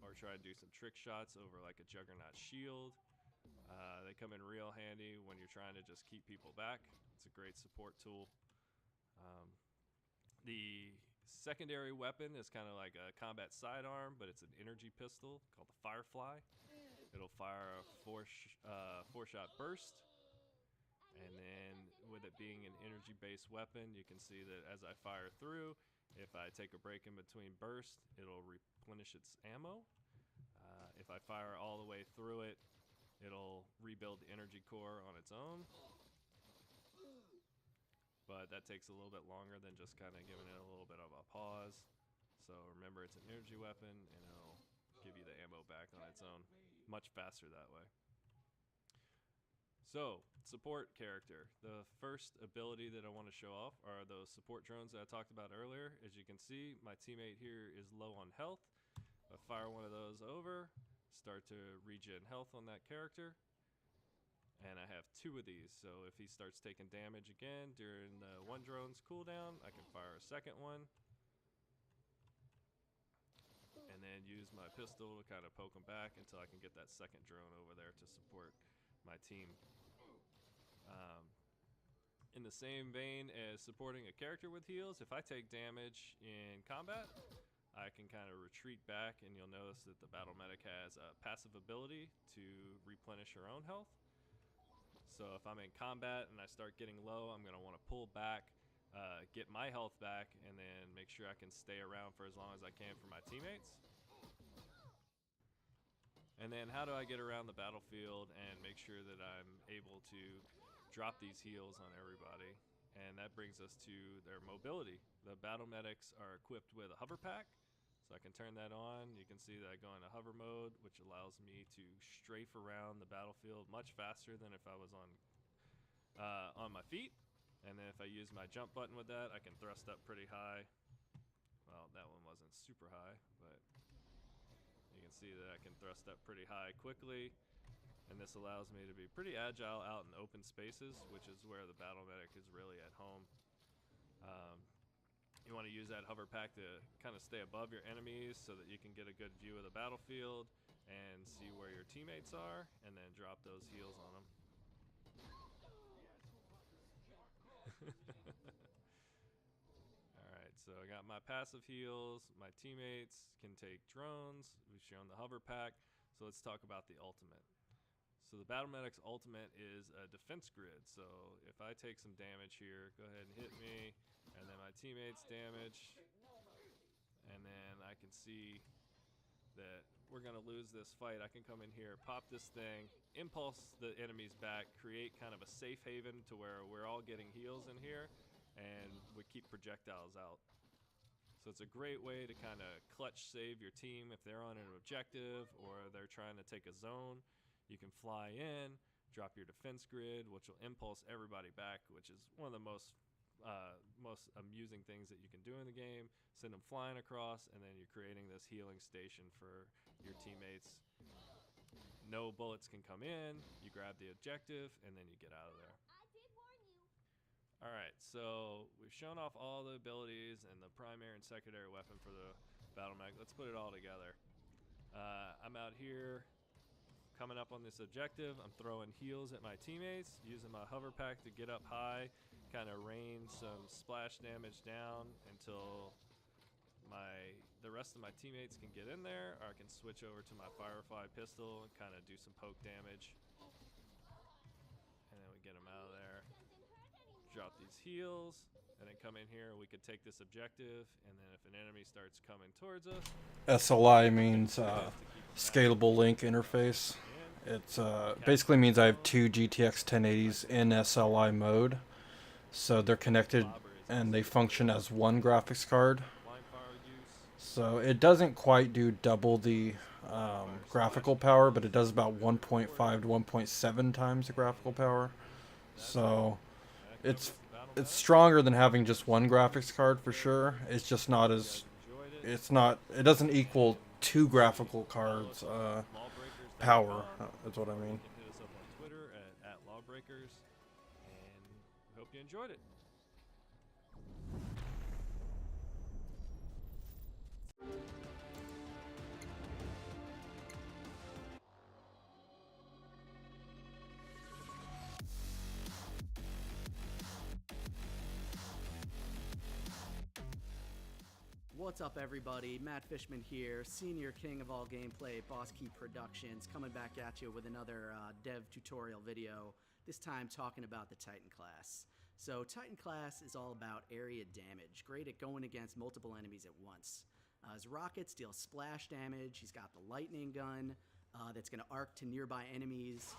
or try to do some trick shots over like a Juggernaut shield. They come in real handy when you're trying to just keep people back. It's a great support tool. The secondary weapon is kind of like a combat sidearm, but it's an energy pistol called the Firefly. It'll fire a four-shot burst, and then with it being an energy-based weapon, you can see that as I fire through, if I take a break in between bursts, it'll replenish its ammo. If I fire all the way through it, it'll rebuild the energy core on its own. But that takes a little bit longer than just kind of giving it a little bit of a pause. So remember, it's an energy weapon, and it'll give you the ammo back on its own. Much faster that way. So, support character. The first ability that I want to show off are those support drones that I talked about earlier. As you can see, my teammate here is low on health. I fire one of those over, start to regen health on that character. And I have 2 of these, so if he starts taking damage again during the one drone's cooldown, I can fire a second one. And then use my pistol to kind of poke him back until I can get that second drone over there to support my team. In the same vein as supporting a character with heals, if I take damage in combat, I can kind of retreat back, and you'll notice that the Battle Medic has a passive ability to replenish her own health. So if I'm in combat and I start getting low, I'm going to want to pull back, get my health back, and then make sure I can stay around for as long as I can for my teammates. And then how do I get around the battlefield and make sure that I'm able to drop these heals on everybody? And that brings us to their mobility. The Battle Medics are equipped with a hover pack, so I can turn that on. You can see that I go into hover mode, which allows me to strafe around the battlefield much faster than if I was on my feet. And then if I use my jump button with that, I can thrust up pretty high. Well, that one wasn't super high, but you can see that I can thrust up pretty high quickly. And this allows me to be pretty agile out in open spaces, which is where the Battle Medic is really at home. You want to use that hover pack to kind of stay above your enemies so that you can get a good view of the battlefield and see where your teammates are, and then drop those heals on them. Alright, so I got my passive heals. My teammates can take drones. We've shown the hover pack. So let's talk about the ultimate. So the Battle Medic's ultimate is a defense grid. So if I take some damage here, go ahead and hit me, and then my teammates damage, and then I can see that we're gonna lose this fight. I can come in here, pop this thing, impulse the enemies back, create kind of a safe haven to where we're all getting heals in here, and we keep projectiles out. So it's a great way to kind of clutch save your team if they're on an objective or they're trying to take a zone. You can fly in, drop your defense grid, which will impulse everybody back, which is one of the most amusing things that you can do in the game. Send them flying across, and then you're creating this healing station for your teammates. No bullets can come in. You grab the objective, and then you get out of there. I did warn you. All right, so we've shown off all the abilities and the primary and secondary weapon for the Battle Medic. Let's put it all together. I'm out here coming up on this objective. I'm throwing heals at my teammates, using my hover pack to get up high, kind of rain some splash damage down until the rest of my teammates can get in there, or I can switch over to my Firefly pistol and kind of do some poke damage. And then we get them out of there. drop these heals, and then come in here. We could take this objective, and then if an enemy starts coming towards us, SLI means scalable link interface. It's basically means I have two GTX 1080s in SLI mode, so they're connected and they function as one graphics card. blind fire use. So it doesn't quite do double the graphical power, but it does about 1.5 to 1.7 times the graphical power. So it's stronger than having just one graphics card for sure. It's just not as it doesn't equal two graphical cards power. That's what I mean. You can hit us up on Twitter at Lawbreakers, and we hope you enjoyed it. What's up, everybody? Matt Fishman here, senior king of all gameplay at Boss Key Productions, coming back at you with another dev tutorial video, this time talking about the Titan class. So Titan class is all about area damage, great at going against multiple enemies at once. His rockets deal splash damage, he's got the lightning gun that's going to arc to nearby enemies,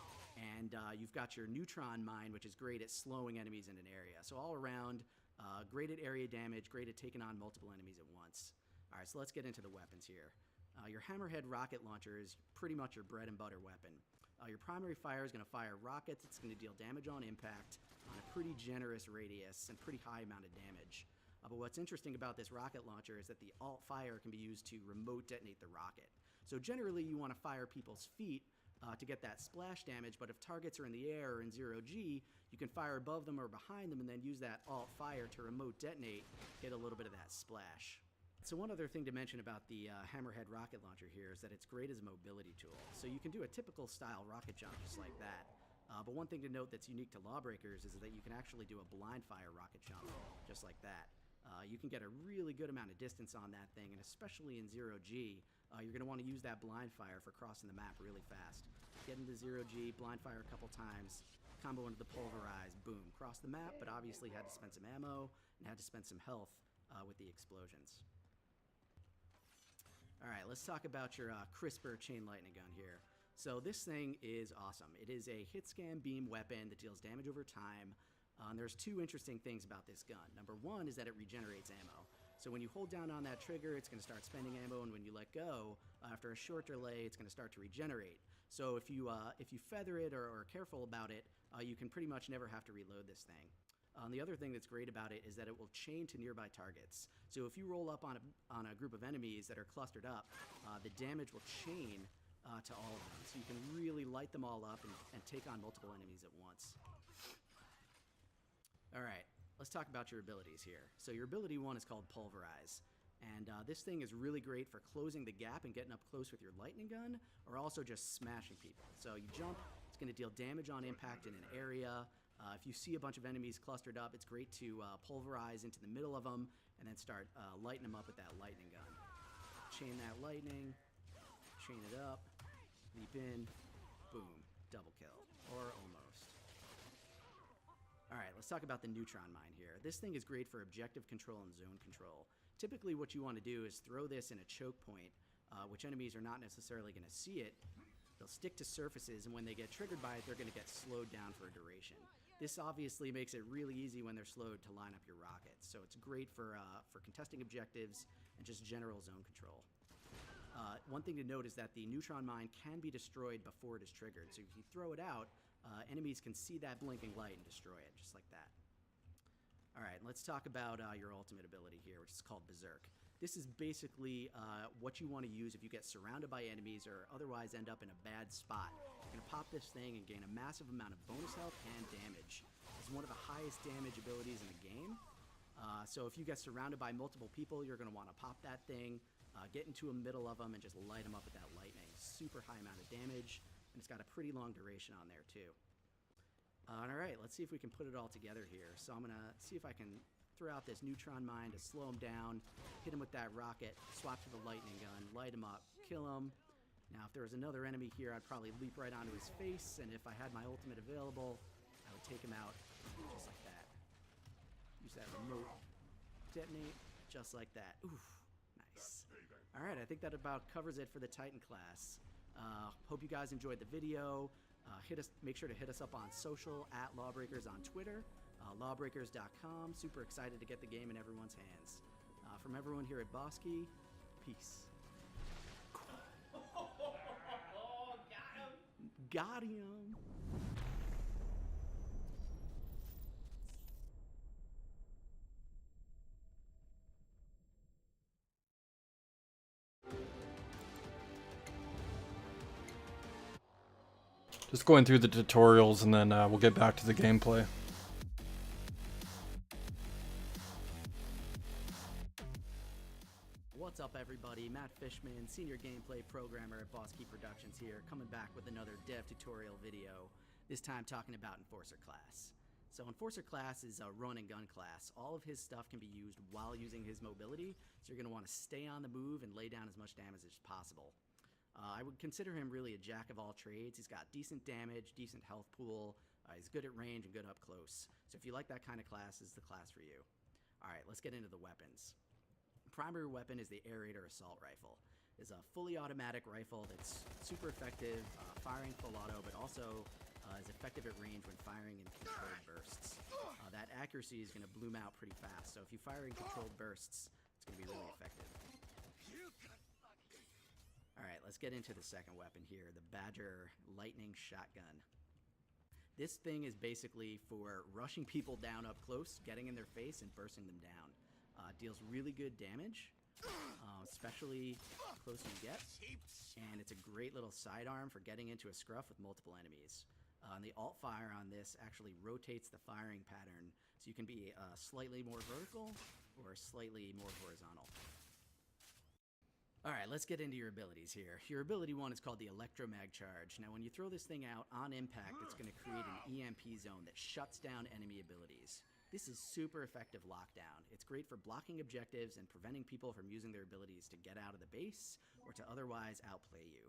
and you've got your neutron mine, which is great at slowing enemies in an area. So all around, great at area damage, great at taking on multiple enemies at once. Alright, so let's get into the weapons here. Your hammerhead rocket launcher is pretty much your bread and butter weapon. Your primary fire is going to fire rockets. It's going to deal damage on impact on a pretty generous radius and pretty high amount of damage. But what's interesting about this rocket launcher is that the alt fire can be used to remote detonate the rocket. So generally you want to fire people's feet to get that splash damage, but if targets are in the air or in 0G, you can fire above them or behind them and then use that alt fire to remote detonate, get a little bit of that splash. So one other thing to mention about the hammerhead rocket launcher here is that it's great as a mobility tool. So you can do a typical style rocket jump just like that. But one thing to note that's unique to Lawbreakers is that you can actually do a blind fire rocket jump just like that. You can get a really good amount of distance on that thing, and especially in 0G, you're going to want to use that blind fire for crossing the map really fast. Get into 0G, blind fire a couple times, combo into the pulverize, boom, cross the map, but obviously had to spend some ammo and had to spend some health with the explosions. Alright, let's talk about your CRISPR chain lightning gun here. So this thing is awesome. It is a hit scan beam weapon that deals damage over time. There's two interesting things about this gun. Number one is that it regenerates ammo. So when you hold down on that trigger, it's going to start spending ammo, and when you let go, after a short delay, it's going to start to regenerate. So if you feather it or are careful about it, you can pretty much never have to reload this thing. The other thing that's great about it is that it will chain to nearby targets. So if you roll up on a group of enemies that are clustered up, the damage will chain to all of them. So you can really light them all up and take on multiple enemies at once. Alright, let's talk about your abilities here. So your ability one is called Pulverize. And this thing is really great for closing the gap and getting up close with your lightning gun, or also just smashing people. So you jump, it's going to deal damage on impact in an area. If you see a bunch of enemies clustered up, it's great to pulverize into the middle of them and then start lighting them up with that lightning gun. Chain that lightning, chain it up, leap in, boom, double kill, or almost. Alright, let's talk about the neutron mine here. This thing is great for objective control and zone control. Typically what you want to do is throw this in a choke point, which enemies are not necessarily going to see it. They'll stick to surfaces, and when they get triggered by it, they're going to get slowed down for a duration. This obviously makes it really easy when they're slowed to line up your rockets, so it's great for contesting objectives and just general zone control. One thing to note is that the neutron mine can be destroyed before it is triggered, so if you throw it out, enemies can see that blinking light and destroy it, just like that. Alright, let's talk about your ultimate ability here, which is called Berserk. This is basically what you want to use if you get surrounded by enemies or otherwise end up in a bad spot. You're going to pop this thing and gain a massive amount of bonus health and damage. It's one of the highest damage abilities in the game. So if you get surrounded by multiple people, you're going to want to pop that thing, get into the middle of them, and just light them up with that lightning. Super high amount of damage, and it's got a pretty long duration on there too. Alright, let's see if we can put it all together here. So I'm going to see if I can throw out this neutron mine to slow him down, hit him with that rocket, swap to the lightning gun, light him up, kill him. Now if there was another enemy here, I'd probably leap right onto his face, and if I had my ultimate available, I would take him out just like that. Use that remote. Detonate. Just like that. Oof. Nice. Alright, I think that about covers it for the Titan class. Hope you guys enjoyed the video. Make sure to hit us up on social at Lawbreakers on Twitter. Lawbreakers.com. Super excited to get the game in everyone's hands. From everyone here at Bosky, peace. Got him. Just going through the tutorials and then we'll get back to the gameplay. What's up, everybody? Matt Fishman, senior gameplay programmer at Bosky Productions here, coming back with another dev tutorial video, this time talking about Enforcer class. So Enforcer class is a run and gun class. All of his stuff can be used while using his mobility, so you're going to want to stay on the move and lay down as much damage as possible. I would consider him really a jack of all trades. He's got decent damage, decent health pool, he's good at range and good up close. So if you like that kind of class, this is the class for you. Alright, let's get into the weapons. Primary weapon is the Aerator Assault Rifle. It's a fully automatic rifle that's super effective, firing full auto, but also is effective at range when firing in controlled bursts. That accuracy is going to bloom out pretty fast, so if you fire in controlled bursts, it's going to be really effective. Alright, let's get into the second weapon here, the Badger Lightning Shotgun. This thing is basically for rushing people down up close, getting in their face, and bursting them down. Deals really good damage, especially the closer you get, and it's a great little sidearm for getting into a scruff with multiple enemies. And the alt fire on this actually rotates the firing pattern, so you can be slightly more vertical or slightly more horizontal. Alright, let's get into your abilities here. Your ability 1 is called the Electromag Charge. Now when you throw this thing out on impact, it's going to create an EMP zone that shuts down enemy abilities. This is super effective lockdown. It's great for blocking objectives and preventing people from using their abilities to get out of the base or to otherwise outplay you.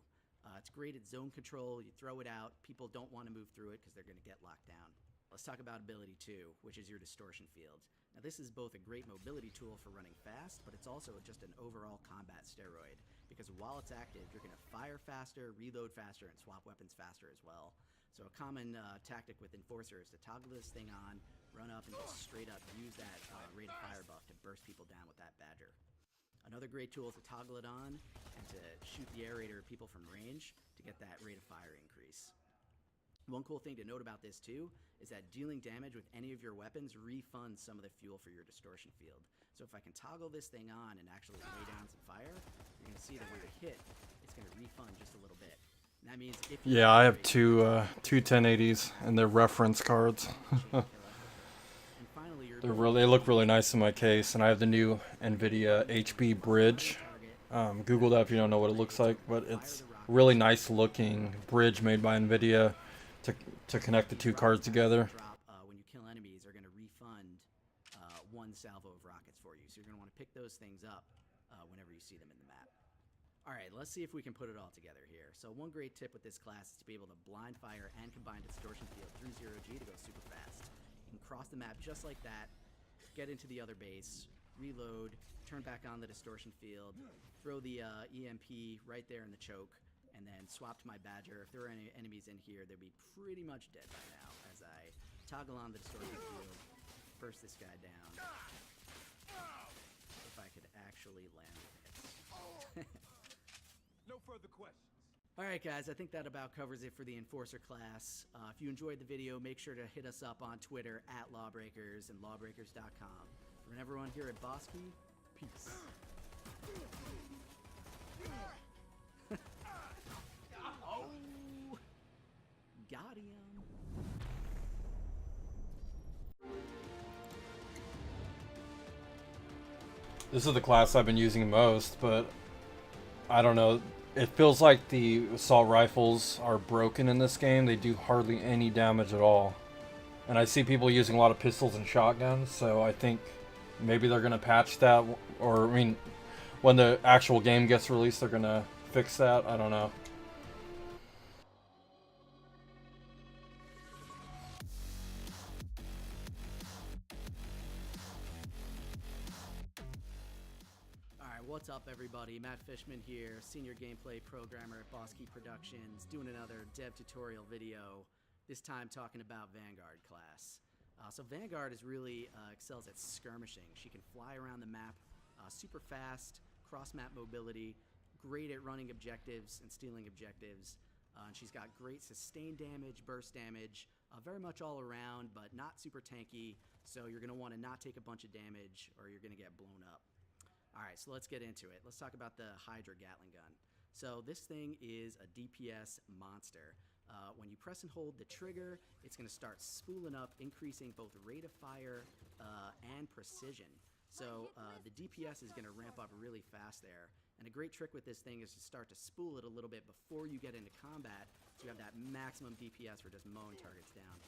It's great at zone control. You throw it out, people don't want to move through it because they're going to get locked down. Let's talk about ability 2, which is your distortion field. Now this is both a great mobility tool for running fast, but it's also just an overall combat steroid, because while it's active, you're going to fire faster, reload faster, and swap weapons faster as well. So a common tactic with Enforcer is to toggle this thing on, run up and just straight up use that rate of fire buff to burst people down with that Badger. Another great tool is to toggle it on and to shoot the aerator at people from range to get that rate of fire increase. One cool thing to note about this too is that dealing damage with any of your weapons refunds some of the fuel for your distortion field. So if I can toggle this thing on and actually lay down some fire, you're going to see that when I hit, it's going to refund just a little bit. And that means if Yeah, I have two 1080s and they're reference cards. They look really nice in my case, and I have the new Nvidia HB bridge. Google that if you don't know what it looks like, but it's really nice looking bridge made by Nvidia to connect the two cards together. When you kill enemies, are going to refund one salvo of rockets for you. So you're going to want to pick those things up whenever you see them in the map. Alright, let's see if we can put it all together here. So one great tip with this class is to be able to blind fire and combine distortion field through 0G to go super fast. You can cross the map just like that, get into the other base, reload, turn back on the distortion field, throw the EMP right there in the choke, and then swap to my Badger. If there were any enemies in here, they'd be pretty much dead by now as I toggle on the distortion field, burst this guy down. If I could actually land the hits. No further questions. Alright guys, I think that about covers it for the Enforcer class. If you enjoyed the video, make sure to hit us up on Twitter at Lawbreakers and Lawbreakers.com. From everyone here at Bosky, peace. Oh, got him. This is the class I've been using most, but I don't know. It feels like the assault rifles are broken in this game. They do hardly any damage at all. And I see people using a lot of pistols and shotguns, so I think maybe they're going to patch that. Or, I mean, when the actual game gets released, they're going to fix that. I don't know. What's up, everybody? Matt Fishman here, senior gameplay programmer at Bosky Productions, doing another dev tutorial video, this time talking about Vanguard class. So Vanguard is really excels at skirmishing. She can fly around the map super fast, cross-map mobility, great at running objectives and stealing objectives. And she's got great sustained damage, burst damage, very much all around, but not super tanky, so you're going to want to not take a bunch of damage or you're going to get blown up. Alright, so let's get into it. Let's talk about the Hydra Gatling gun. So this thing is a DPS monster. When you press and hold the trigger, it's going to start spooling up, increasing both rate of fire and precision. So the DPS is going to ramp up really fast there. And a great trick with this thing is to start to spool it a little bit before you get into combat, so you have that maximum DPS for just mowing targets down.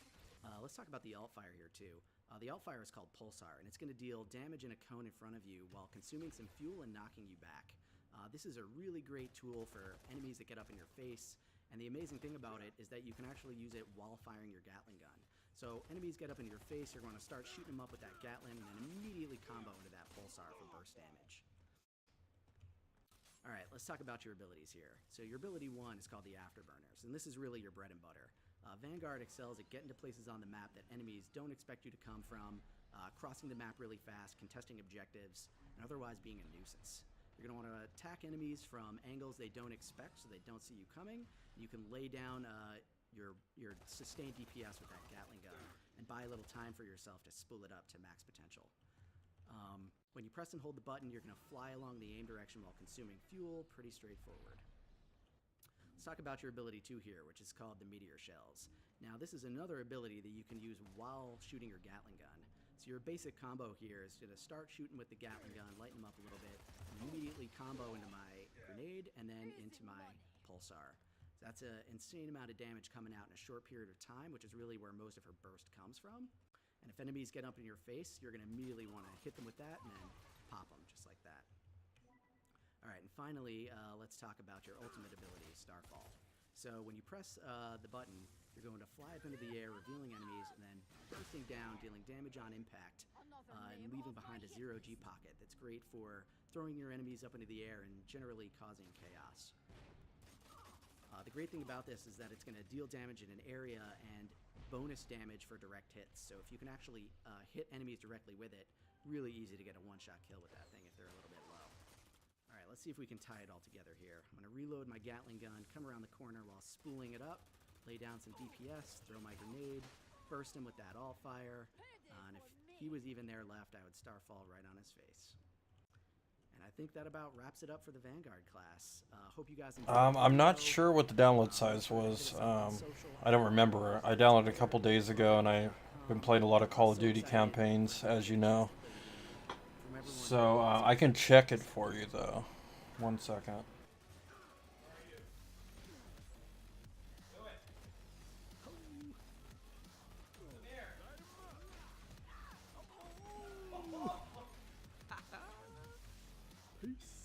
Let's talk about the alt fire here too. The alt fire is called Pulsar, and it's going to deal damage in a cone in front of you while consuming some fuel and knocking you back. This is a really great tool for enemies that get up in your face, and the amazing thing about it is that you can actually use it while firing your Gatling gun. So enemies get up in your face, you're going to start shooting them up with that Gatling, and then immediately combo into that Pulsar for burst damage. Alright, let's talk about your abilities here. So your ability 1 is called the Afterburners, and this is really your bread and butter. Vanguard excels at getting to places on the map that enemies don't expect you to come from, crossing the map really fast, contesting objectives, and otherwise being a nuisance. You're going to want to attack enemies from angles they don't expect so they don't see you coming. You can lay down your sustained DPS with that Gatling gun and buy a little time for yourself to spool it up to max potential. When you press and hold the button, you're going to fly along the aim direction while consuming fuel. Pretty straightforward. Let's talk about your ability 2 here, which is called the Meteor Shells. Now, this is another ability that you can use while shooting your Gatling gun. So your basic combo here is to start shooting with the Gatling gun, lighten them up a little bit, and immediately combo into my grenade and then into my Pulsar. So that's an insane amount of damage coming out in a short period of time, which is really where most of her burst comes from. And if enemies get up in your face, you're going to immediately want to hit them with that and then pop them just like that. Alright, and finally, let's talk about your ultimate ability, Starfall. So when you press the button, you're going to fly up into the air, revealing enemies, and then bursting down, dealing damage on impact, and leaving behind a zero-G pocket that's great for throwing your enemies up into the air and generally causing chaos. The great thing about this is that it's going to deal damage in an area and bonus damage for direct hits. So if you can actually hit enemies directly with it, really easy to get a one-shot kill with that thing if they're a little bit low. Alright, let's see if we can tie it all together here. I'm going to reload my Gatling gun, come around the corner while spooling it up, lay down some DPS, throw my grenade, burst him with that alt fire, and if he was even there left, I would Starfall right on his face. And I think that about wraps it up for the Vanguard class. Hope you guys enjoyed I'm not sure what the download size was. I don't remember. I downloaded a couple days ago, and I've been playing a lot of Call of Duty campaigns, as you know. So I can check it for you, though. 1 second. Peace.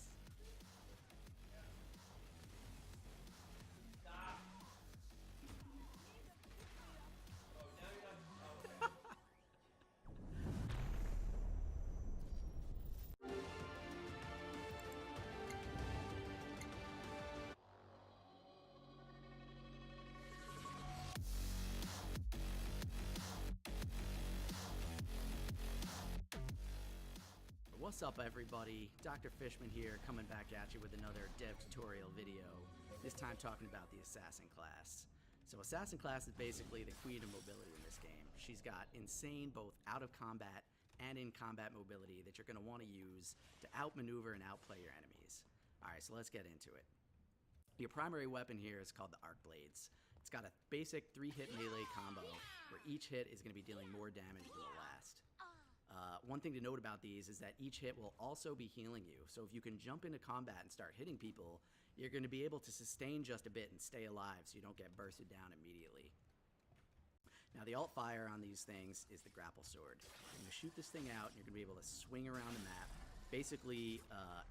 What's up, everybody? Dr. Fishman here, coming back at you with another dev tutorial video, this time talking about the Assassin class. So Assassin class is basically the queen of mobility in this game. She's got insane both out of combat and in combat mobility that you're going to want to use to outmaneuver and outplay your enemies. Alright, so let's get into it. Your primary weapon here is called the Arc Blades. It's got a basic 3-hit melee combo where each hit is going to be dealing more damage than the last. One thing to note about these is that each hit will also be healing you, so if you can jump into combat and start hitting people, you're going to be able to sustain just a bit and stay alive so you don't get bursted down immediately. Now the alt fire on these things is the grapple sword. You're going to shoot this thing out and you're going to be able to swing around the map, basically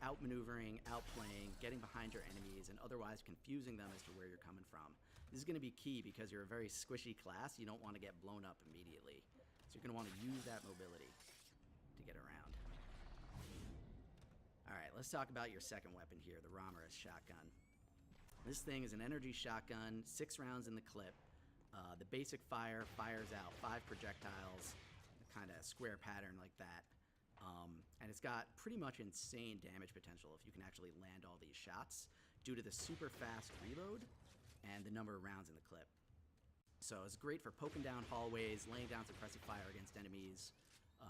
outmaneuvering, outplaying, getting behind your enemies, and otherwise confusing them as to where you're coming from. This is going to be key because you're a very squishy class, you don't want to get blown up immediately. So you're going to want to use that mobility to get around. Alright, let's talk about your second weapon here, the Ramirez shotgun. This thing is an energy shotgun, 6 rounds in the clip. The basic fires out 5 projectiles, kind of square pattern like that. And it's got pretty much insane damage potential if you can actually land all these shots due to the super fast reload and the number of rounds in the clip. So it's great for poking down hallways, laying down suppressive fire against enemies,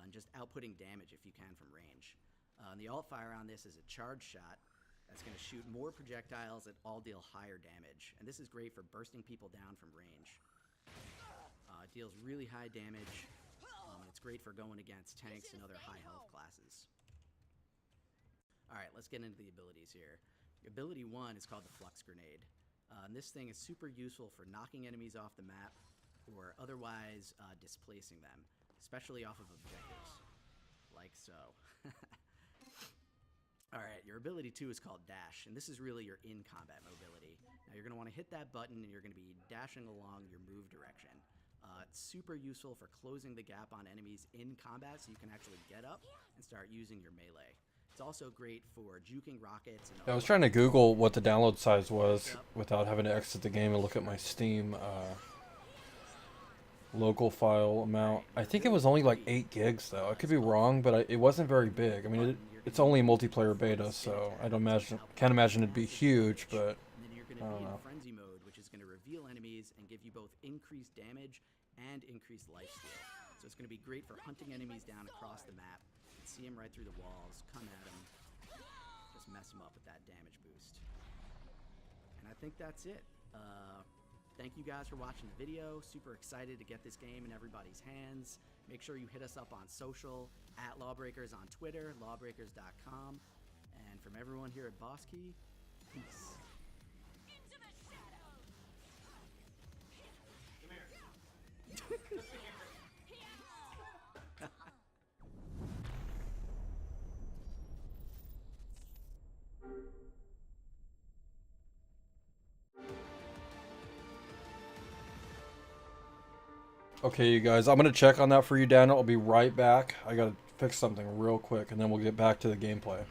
and just outputting damage if you can from range. And the alt fire on this is a charge shot that's going to shoot more projectiles that all deal higher damage. And this is great for bursting people down from range. It deals really high damage, and it's great for going against tanks and other high health classes. Alright, let's get into the abilities here. Ability 1 is called the Flux Grenade. And this thing is super useful for knocking enemies off the map or otherwise displacing them, especially off of objectives, like so. Alright, your ability 2 is called Dash, and this is really your in-combat mobility. Now you're going to want to hit that button and you're going to be dashing along your move direction. It's super useful for closing the gap on enemies in combat so you can actually get up and start using your melee. It's also great for juking rockets and I was trying to Google what the download size was without having to exit the game and look at my Steam local file amount. I think it was only like 8 gigs though. I could be wrong, but it wasn't very big. I mean, it's only a multiplayer beta, so I can't imagine it'd be huge, but and then you're going to be in frenzy mode, which is going to reveal enemies and give you both increased damage and increased lifesteal. So it's going to be great for hunting enemies down across the map. See them right through the walls, come at them, just mess them up with that damage boost. And I think that's it. Thank you guys for watching the video. Super excited to get this game in everybody's hands. Make sure you hit us up on social, at Lawbreakers on Twitter, lawbreakers.com. And from everyone here at Boss Key, peace. okay, you guys, I'm gonna check on that for you, Daniel. I'll be right back. I gotta fix something real quick, and then we'll get back to the gameplay.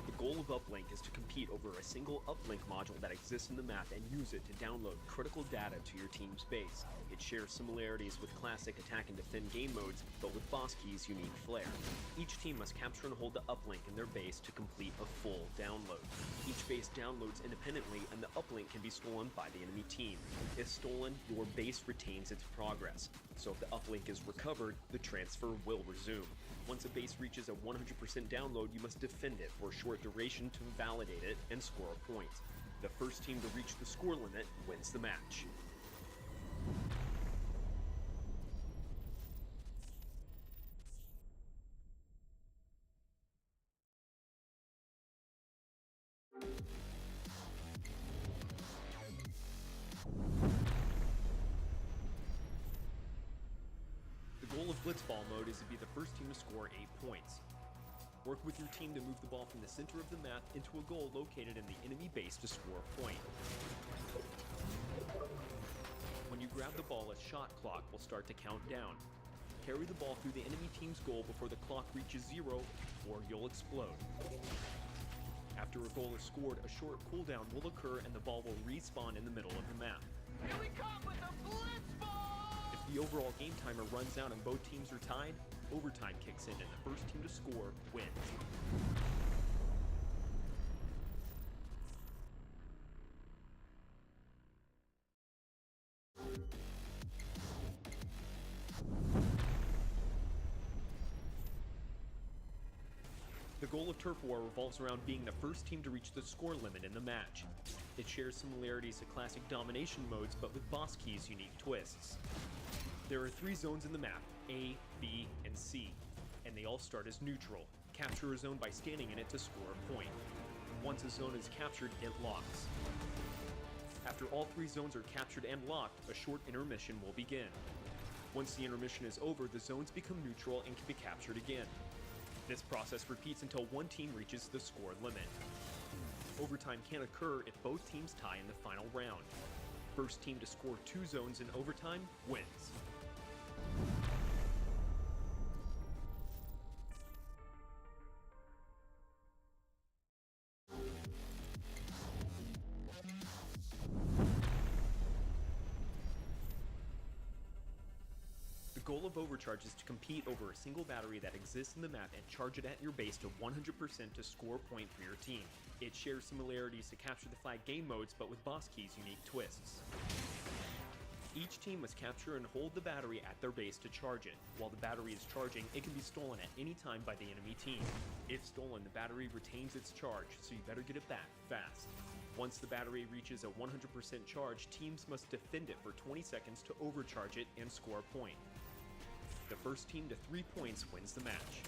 The goal of Uplink is to compete over a single Uplink module that exists in the map and use it to download critical data to your team's base. It shares similarities with classic attack and defend game modes, but with Boss Key's unique flair. Each team must capture and hold the uplink in their base to complete a full download. Each base downloads independently, and the uplink can be stolen by the enemy team. If stolen, your base retains its progress. So if the uplink is recovered, the transfer will resume. Once a base reaches a 100% download, you must defend it for a short duration to validate it and score a point. The first team to reach the score limit wins the match. The goal of Blitzball mode is to be the first team to score 8 points. Work with your team to move the ball from the center of the map into a goal located in the enemy base to score a point. When you grab the ball, a shot clock will start to count down. Carry the ball through the enemy team's goal before the clock reaches 0, or you'll explode. After a goal is scored, a short cooldown will occur and the ball will respawn in the middle of the map. Here we come with the Blitzball! If the overall game timer runs out and both teams are tied, overtime kicks in and the first team to score wins. The goal of Turf War revolves around being the first team to reach the score limit in the match. It shares similarities to classic domination modes, but with Boss Key's unique twists. There are 3 zones in the map, A, B, and C, and they all start as neutral. Capture a zone by standing in it to score a point. Once a zone is captured, it locks. After all 3 zones are captured and locked, a short intermission will begin. Once the intermission is over, the zones become neutral and can be captured again. This process repeats until one team reaches the score limit. Overtime can occur if both teams tie in the final round. First team to score 2 zones in overtime wins. The goal of Overcharge is to compete over a single battery that exists in the map and charge it at your base to 100% to score a point for your team. It shares similarities to Capture the Flag game modes, but with Boss Key's unique twists. Each team must capture and hold the battery at their base to charge it. While the battery is charging, it can be stolen at any time by the enemy team. If stolen, the battery retains its charge, so you better get it back fast. Once the battery reaches a 100% charge, teams must defend it for 20 seconds to overcharge it and score a point. The first team to 3 points wins the match.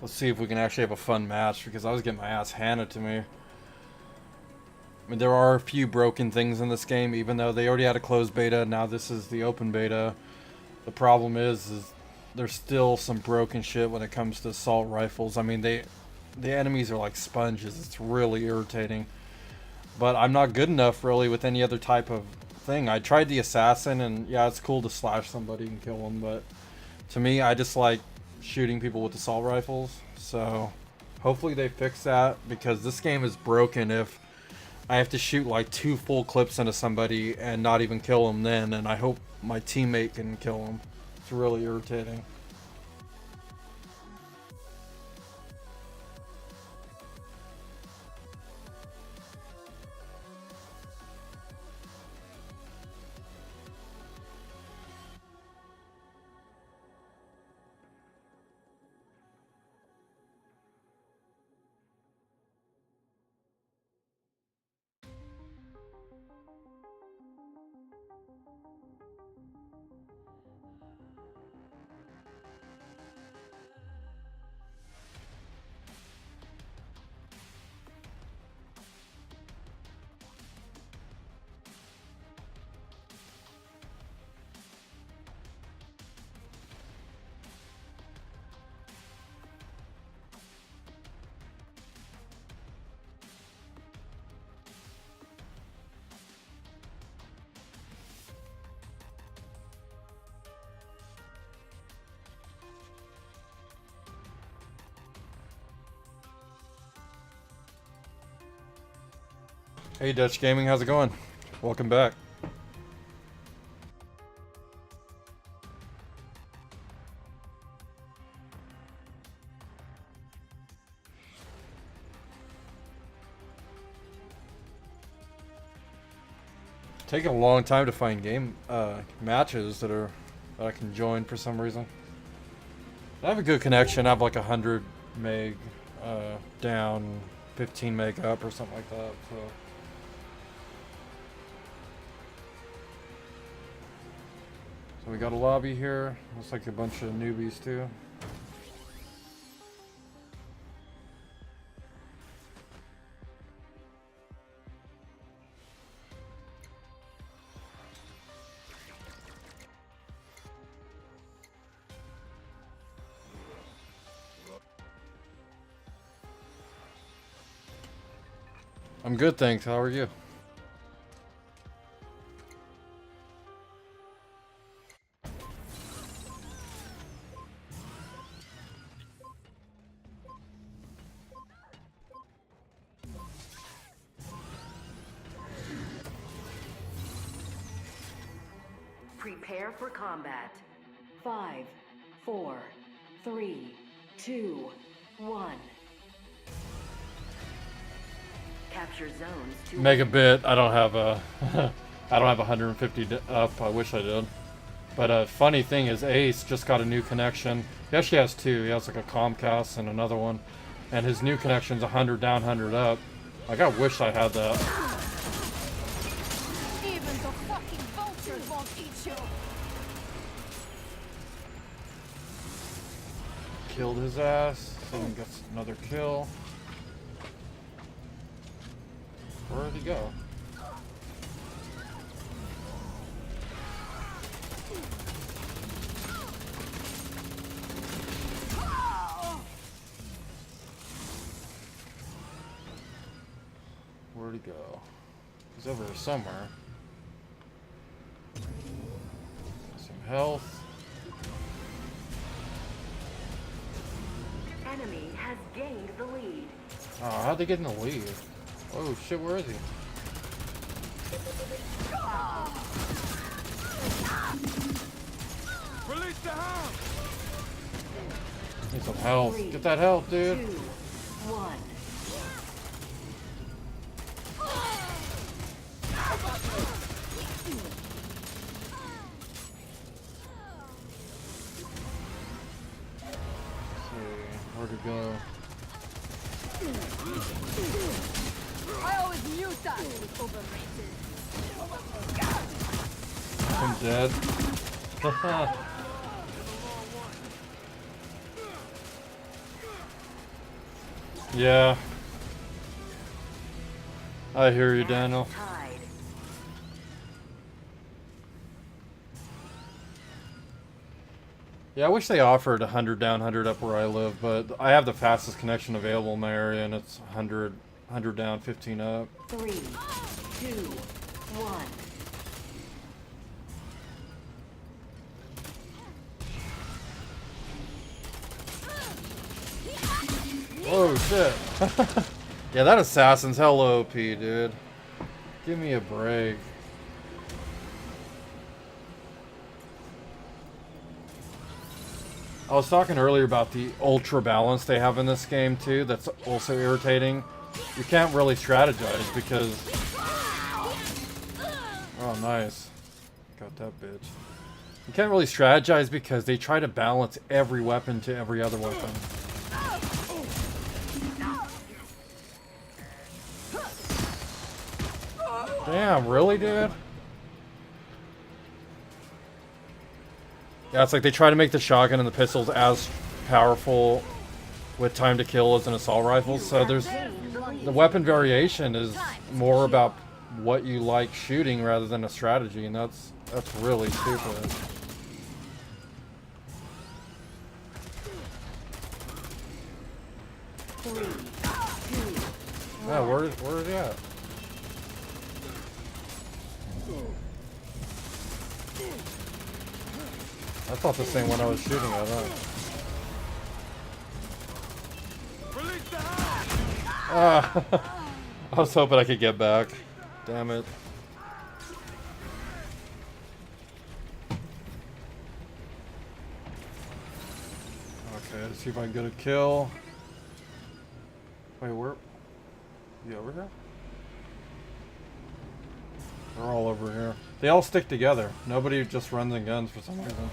Let's see if we can actually have a fun match, because I was getting my ass handed to me. I mean, there are a few broken things in this game, even though they already had a closed beta. Now this is the open beta. The problem is there's still some broken shit when it comes to assault rifles. I mean, the enemies are like sponges. It's really irritating. But I'm not good enough, really, with any other type of thing. I tried the assassin, and yeah, it's cool to slash somebody and kill them, but to me, I just like shooting people with assault rifles. So hopefully they fix that, because this game is broken if I have to shoot like 2 full clips into somebody and not even kill them then, and I hope my teammate can kill them. It's really irritating. Hey Dutch Gaming, how's it going? Welcome back. Taking a long time to find game matches that I can join for some reason. I have a good connection. I have like 100 meg down, 15 meg up or something like that. So we got a lobby here. Looks like a bunch of newbies too. I'm good, thanks. How are you? Prepare for combat. 5, 4, 3, 2, 1. Capture zones to Megabit. I don't have a. I don't have 150 up. I wish I did. But a funny thing is, Ace just got a new connection. He actually has two. He has like a Comcast and another one, and his new connection's 100 down, 100 up. Like I wish I had that. Even the fucking vultures won't eat you. Killed his ass. Someone gets another kill. Where did he go? Where'd he go? He's over here somewhere. Some health. enemy has gained the lead. Oh, how'd they get in the lead? Oh shit, where is he? Release the hound! Need some health. Get that health, dude. 2, 1. Where'd it go? I always knew that was overrated. I'm dead. Yeah. I hear you, Daniel. Tied. Yeah, I wish they offered 100 down, 100 up where I live, but I have the fastest connection available in my area, and it's 100 down, 15 up. 3, 2, 1. Oh shit. Yeah, that assassin's hella OP, dude. Give me a break. I was talking earlier about the ultra balance they have in this game too. That's also irritating. You can't really strategize because... Oh, nice. Got that bitch. You can't really strategize because they try to balance every weapon to every other weapon. Damn, really, dude? Yeah, it's like they try to make the shotgun and the pistols as powerful with time to kill as an assault rifle. So there's the weapon variation is more about what you like shooting rather than a strategy, and that's really stupid. Yeah, where is he at? That's not the same one I was shooting at, huh? Ah, I was hoping I could get back. Damn it. Okay, let's see if I can get a kill. Wait, where? You over here? They're all over here. They all stick together. Nobody just runs and guns for some reason.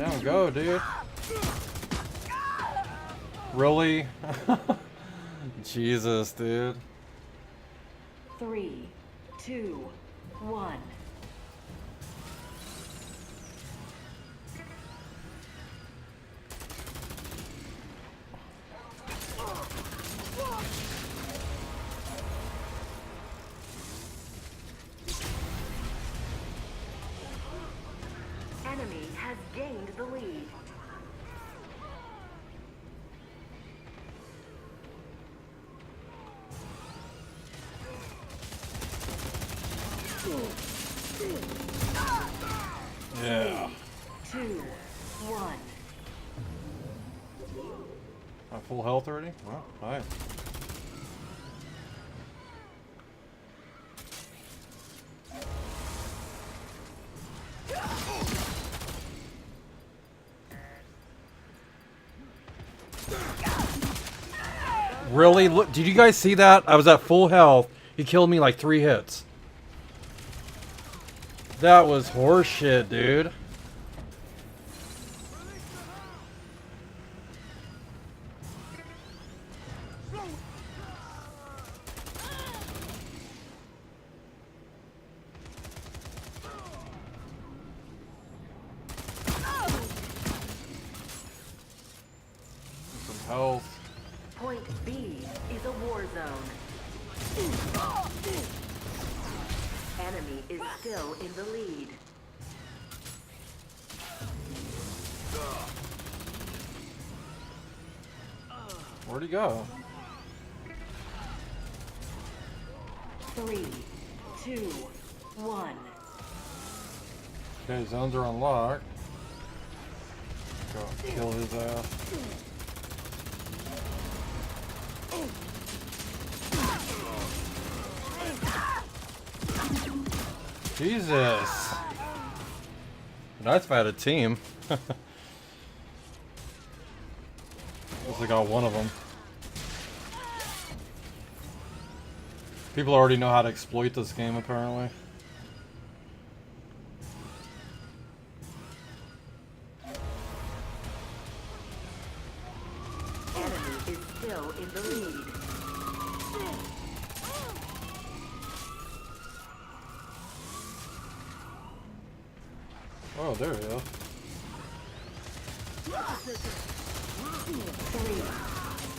Damn, go, dude. Really? Jesus, dude. 3, 2, 1. Enemy has gained the lead. Yeah. 2, 1. I'm full health already? Wow, nice. Really? Look, did you guys see that? I was at full health. He killed me like 3 hits. That was horseshit, dude. Some health. Point B is a war zone. Enemy is still in the lead. Where'd he go? 3, 2, 1. Okay, zones are unlocked. Go kill his ass. Jesus. Nice if I had a team. Guess I got one of them. People already know how to exploit this game, apparently. Enemy is still in the lead. Oh, there we go.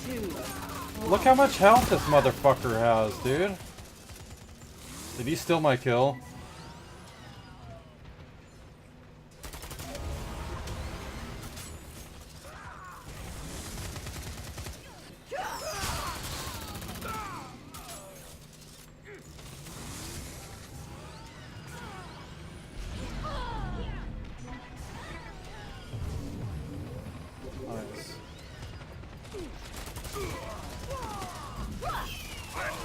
3, 2. Look how much health this motherfucker has, dude. Did he steal my kill? Nice.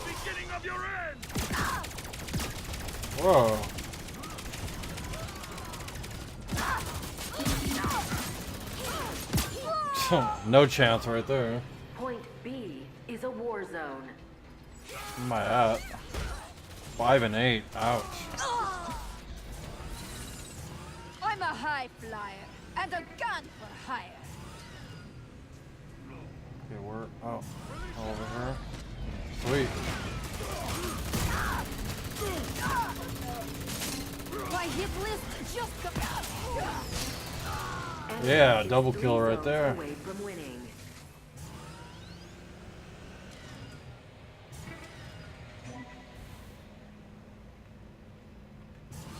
Beginning of your end. Whoa. No chance right there. Point B is a war zone. Where am I at? 5 and 8. Ouch. I'm a high flyer and a gun for hire. Okay, we're over here. Sweet. My hit list just Yeah, double kill right there. Away from winning.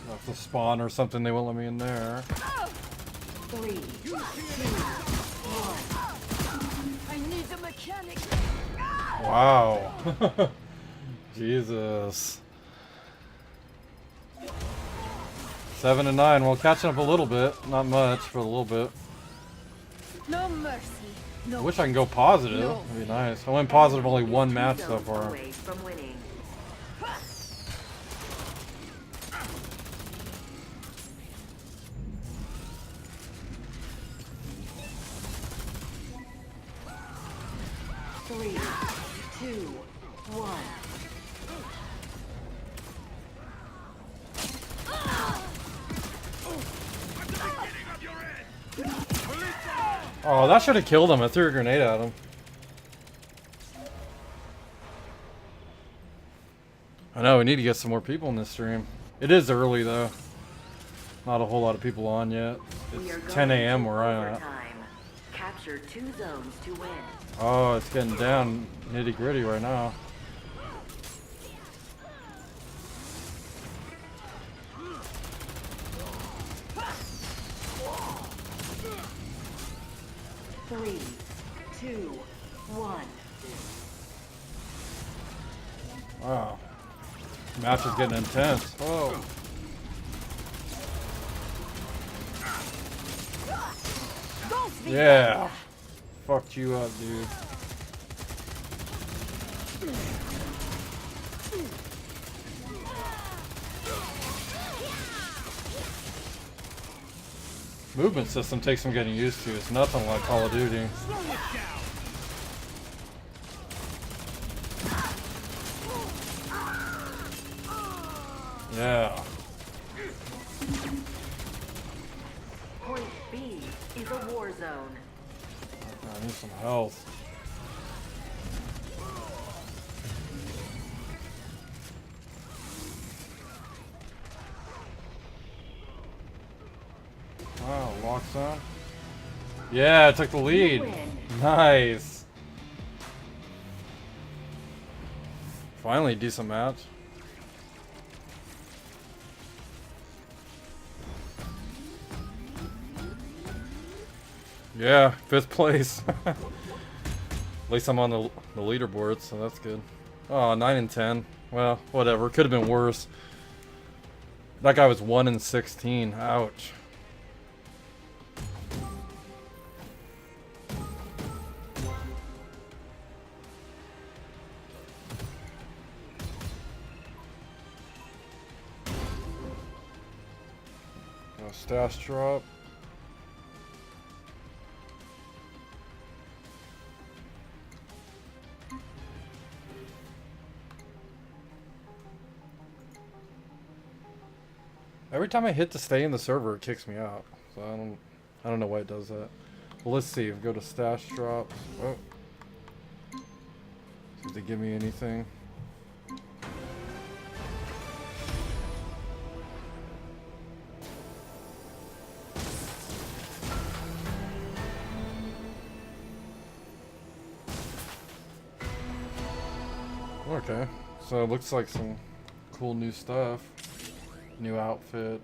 That's a spawn or something, they won't let me in there. 3, 2, 1. I need a mechanic. Wow. Jesus. 7 and 9. Well, catching up a little bit. Not much, but a little bit. No mercy. I No. wish I can go positive. That'd be nice. I went positive only one match so far. Away from winning. Three, 2, 1. Beginning of your end. Oh, that should have killed him. I threw a grenade at him. I know, we need to get some more people in this stream. It is early though. Not a whole lot of people on yet. It's 10 a.m. where I'm at. Capture 2 zones to win. Oh, it's getting down nitty gritty right now. Three, two, one. Wow. Match is getting intense. Oh. Yeah. Fucked you up, dude. Movement system takes some getting used to. It's nothing like Call of Duty. Yeah. Point B is a war zone. I need some health. Wow, locks on. Yeah, I took the lead. Nice. Finally, decent match. Yeah, 5th place. At least I'm on the leaderboard, so that's good. Oh, 9 and 10. Well, whatever. Could have been worse. That guy was 1 and 16. Ouch. Stash drop. Every time I hit to stay in the server, it kicks me out. So I don't know why it does that. Well, let's see. Go to stash drops. Oh. See if they give me anything. Okay, so it looks like some cool new stuff. New outfit.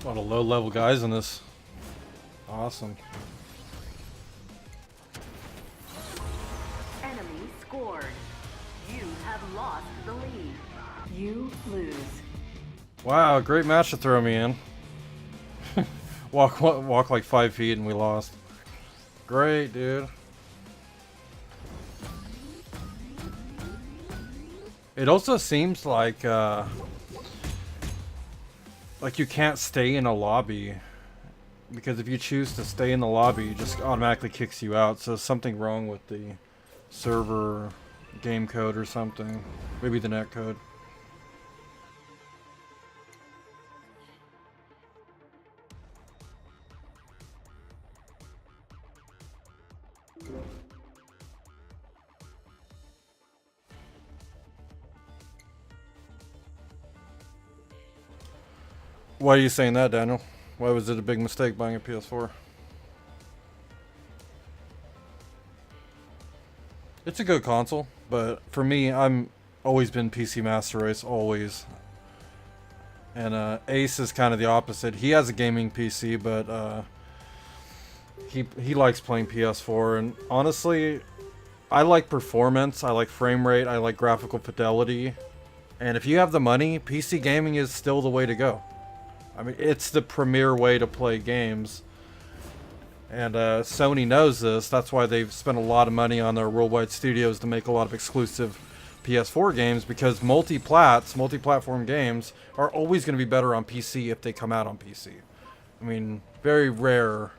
A lot of low-level guys in this. Awesome. Enemy scored. You have lost the lead. You lose. Wow, great match to throw me in. walk like 5 feet and we lost. Great, dude. It also seems like you can't stay in a lobby, because if you choose to stay in the lobby, it just automatically kicks you out. So something wrong with the server game code or something. Maybe the net code. Why are you saying that, Daniel? Why was it a big mistake buying a PS4? It's a good console, but for me, I'm always been PC Master Race, always. And Ace is kind of the opposite. He has a gaming PC, but he likes playing PS4. And honestly, I like performance, I like frame rate, I like graphical fidelity. And if you have the money, PC gaming is still the way to go. I mean, it's the premier way to play games. And Sony knows this. That's why they've spent a lot of money on their worldwide studios to make a lot of exclusive PS4 games, because multi-platform games are always going to be better on PC if they come out on PC. I mean, very rare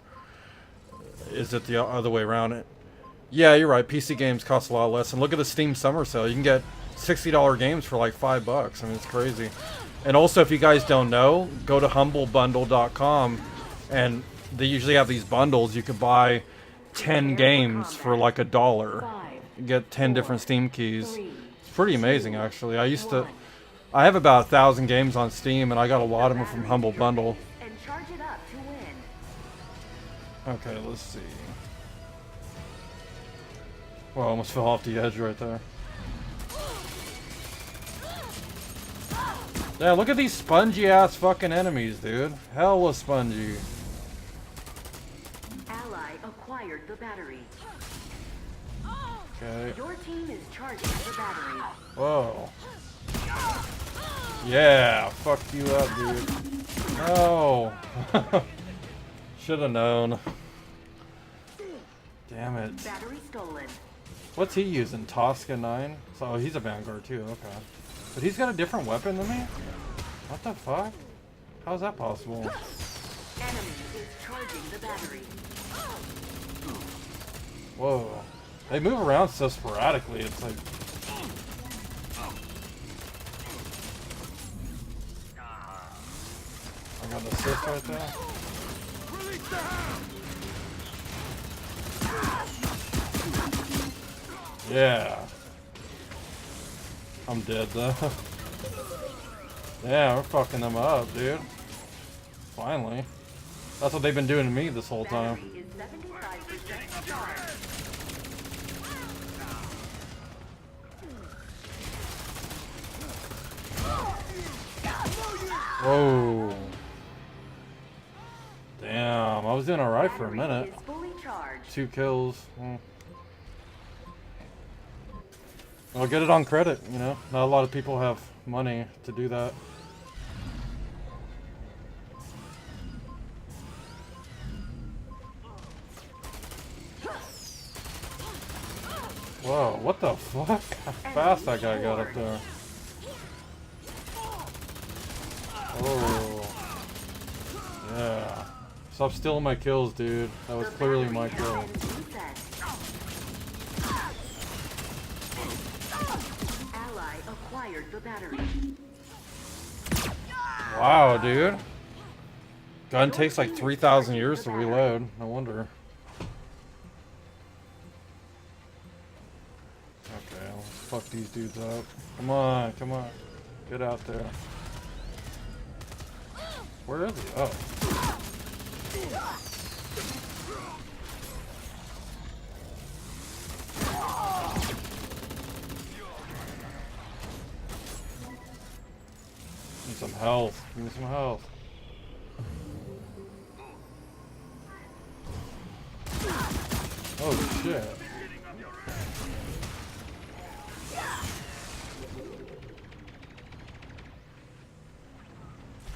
is it the other way around. Yeah, you're right. PC games cost a lot less. And look at the Steam Summer Sale. You can get $60 games for like $5. I mean, it's crazy. And also, if you guys don't know, go to humblebundle.com, and they usually have these bundles. You could buy 10 games for like $1. You get 10 different Steam keys. It's pretty amazing, actually. I have about 1,000 games on Steam, and I got a lot of them from Humble Bundle. And charge it up to win. Okay, let's see. Well, I almost fell off the edge right there. Yeah, look at these spongy ass fucking enemies, dude. Hella spongy. Ally acquired the battery. Okay. Your team is charging the battery. Whoa. Yeah, fuck you up, dude. No. Should've known. Damn it. Battery stolen. What's he using? Tosca 9? So he's a Vanguard too, okay. But he's got a different weapon than me? What the fuck? How's that possible? Enemy is charging the battery. Whoa. They move around so sporadically, it's like... I got an assist right there. Yeah. I'm dead though. Yeah, we're fucking them up, dude. Finally. That's what they've been doing to me this whole time. Battery is 75% charged. Whoa. Damn, I was doing alright for a minute. Is fully charged. 2 kills. I'll get it on credit, you know? Not a lot of people have money to do that. Whoa, what the fuck? How fast that guy got up there. Oh. Yeah. Stop stealing my kills, dude. That was clearly my kill. Ally acquired the battery. Wow, dude. Gun takes like 3,000 years to reload. No wonder. Okay, let's fuck these dudes up. Come on, come on. Get out there. Where is he? Oh. Need some health. Give me some health. Oh shit.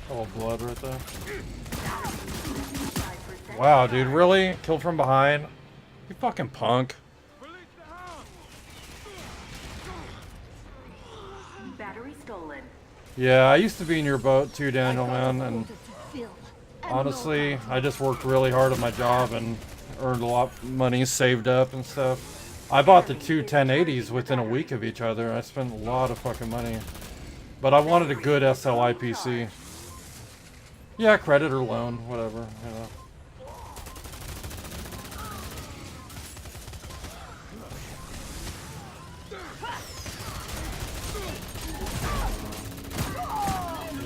Oh, blood right there. Wow, dude, really? Killed from behind? You fucking punk. Battery stolen. Yeah, I used to be in your boat too, Daniel, man, and honestly, I just worked really hard at my job and earned a lot of money, saved up and stuff. I bought the two 1080s within a week of each other. I spent a lot of fucking money. But I wanted a good SLI PC. Yeah, credit or loan, whatever, you know.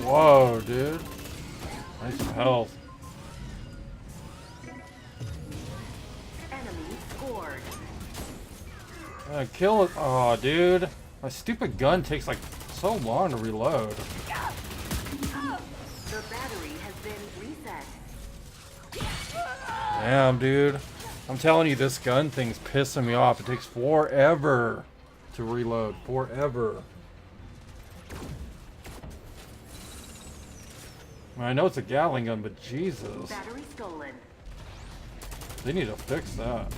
Whoa, dude. Nice health. Enemy scored. Kill it. Oh, dude. My stupid gun takes like so long to reload. The battery has been reset. Damn, dude. I'm telling you, this gun thing's pissing me off. It takes forever to reload. Forever. I know it's a Gatling gun, but Jesus. Battery stolen. They need to fix that.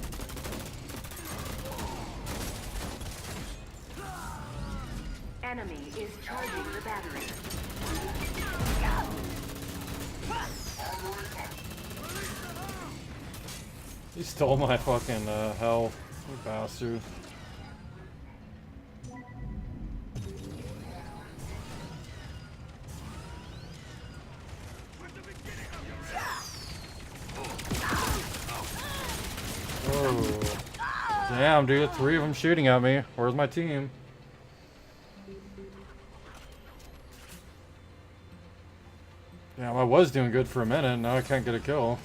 Enemy is charging the battery. He stole my fucking health. You bastard. Oh. Damn, dude. 3 of them shooting at me. Where's my team? Damn, I was doing good for a minute. Now I can't get a kill.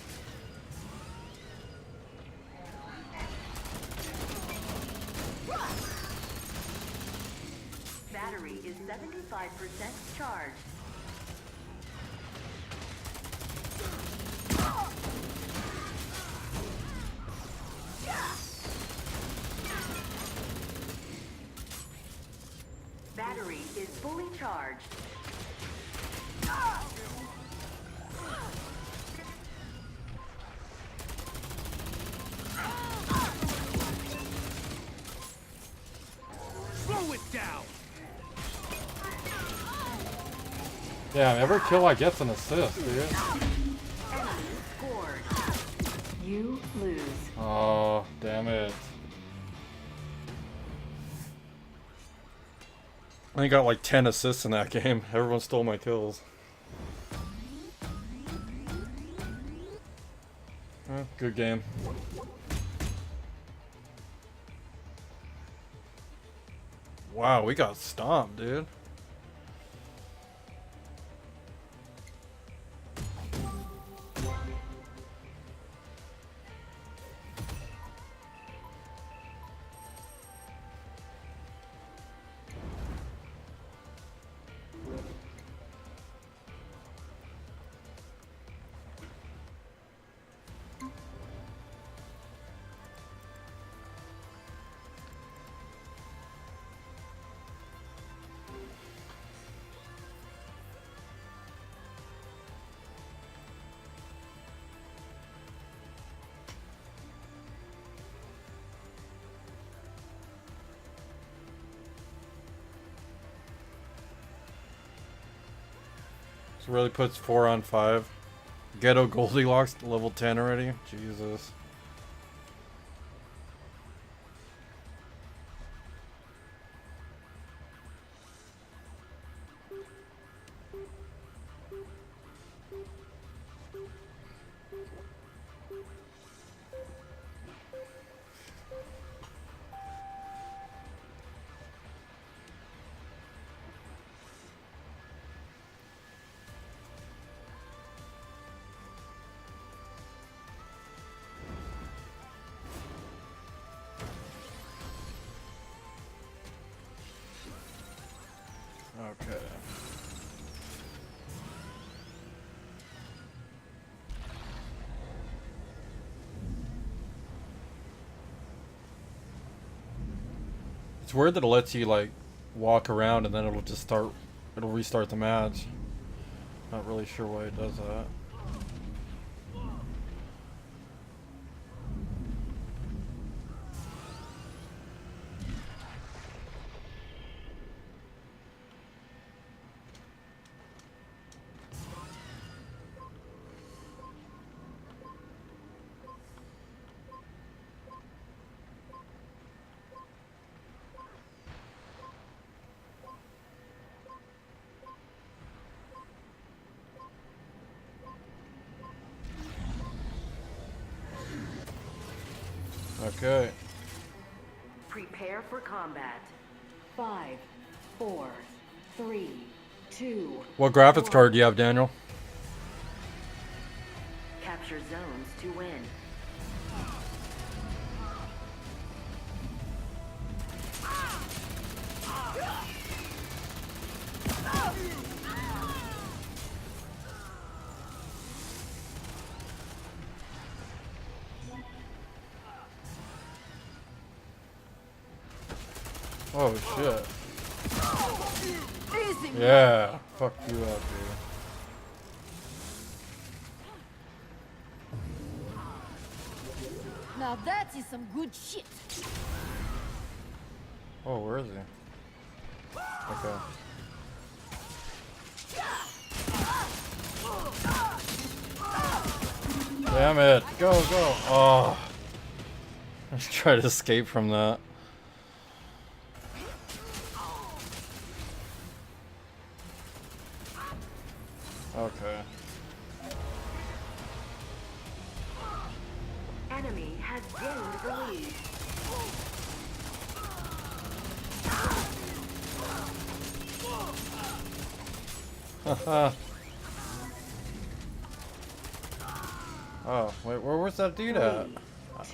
Battery is 75% charged. Battery is fully charged. Slow it down. Damn, every kill I get's an assist, dude. Enemy scored. You lose. Oh, damn it. I got like 10 assists in that game. Everyone stole my kills. Good game. Wow, we got stomped, dude. Really puts 4 on 5. Ghetto Goldilocks level 10 already. Jesus. It's weird that it lets you like walk around and then it'll just start. It'll restart the match. Not really sure why it does that. Okay. Prepare for combat. 5, 4, 3, 2. What graphics 1. card do you have, Daniel? Capture zones to win. Oh shit. Easy. Yeah. Fuck you up, dude. Now that is some good shit. Oh, where is he? Okay. Damn it. Go, go. Oh. Let's try to escape from that. Okay. Enemy has gained the lead. Haha. Oh, wait, where was that dude at?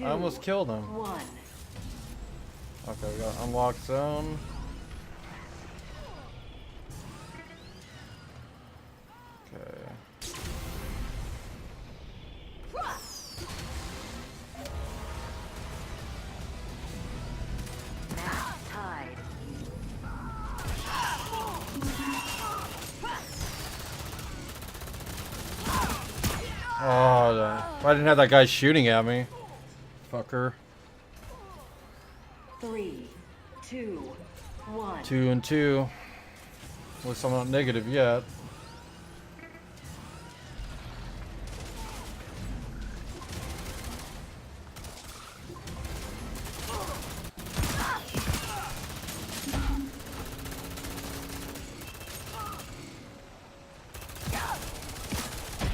I almost killed him. 1. Okay, we got unlock zone. Okay. Match tied. Oh, I didn't have that guy shooting at me. Fucker. 3, 2, 1. 2 and 2. At least I'm not negative yet.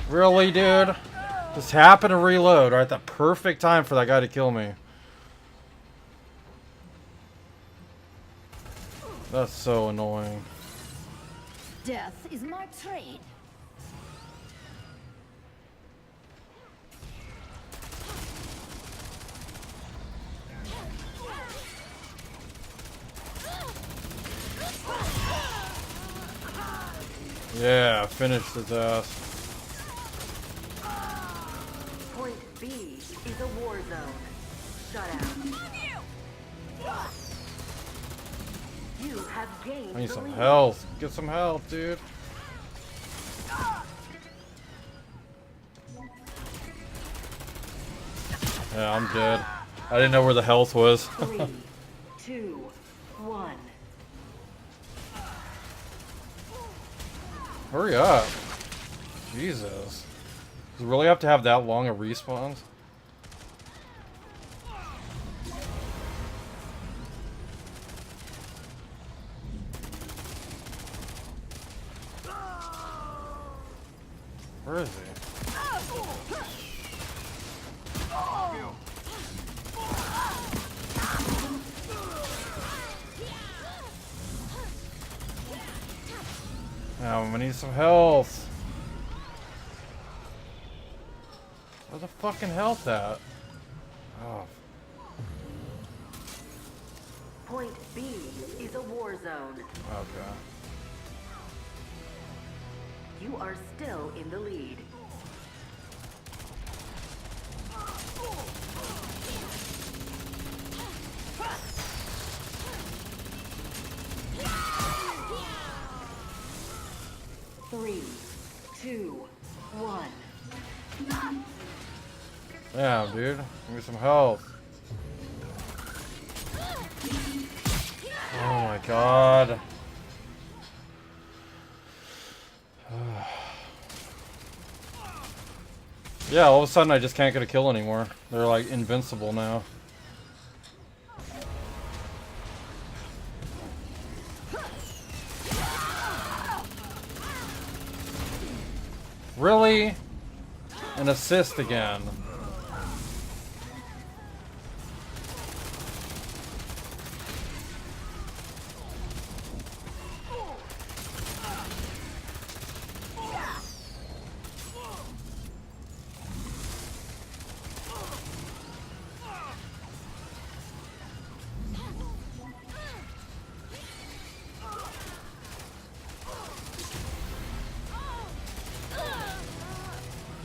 Really, dude? Just happened to reload right at the perfect time for that guy to kill me. That's so annoying. Death is my trade. Yeah, finished his ass. Point B is a war zone. Shut out. You have gained I need the some lead. health. Get some health, dude. Yeah, I'm dead. I didn't know where the health was. 3, 2, 1. Hurry up. Jesus. Does it really have to have that long of respawns? Where is he? Now I need some health. Where's the fucking health at? Oh. Point B is a war zone. Okay. You are still in the lead. on, dude. Give me some health. Oh my god. Yeah, all of a sudden I just can't get a kill anymore. They're like invincible now. Really? An assist again.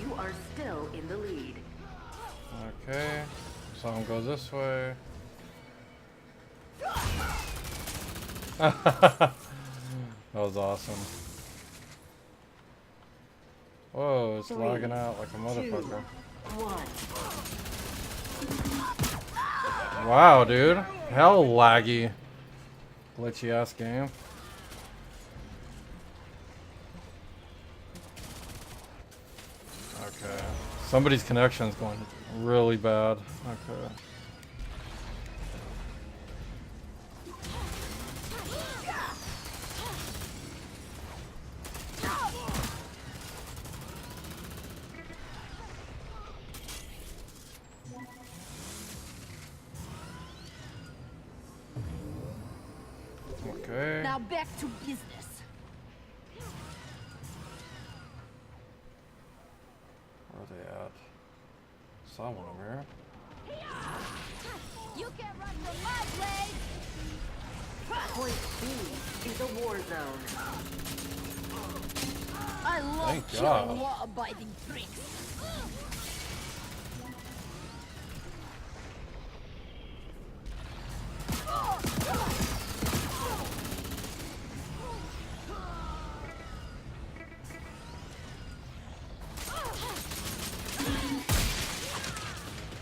You are still in the lead. Okay. Someone goes this way. That was awesome. Whoa, it's lagging out like a motherfucker. 1. Wow, dude. Hell laggy. Glitchy ass game. Okay. Somebody's connection is going really bad. Okay. Okay. Now back to business. Where are they at? Saw one over here. You can't run from my blade. Point B is a war zone. I love Thank killing God. law-abiding freaks.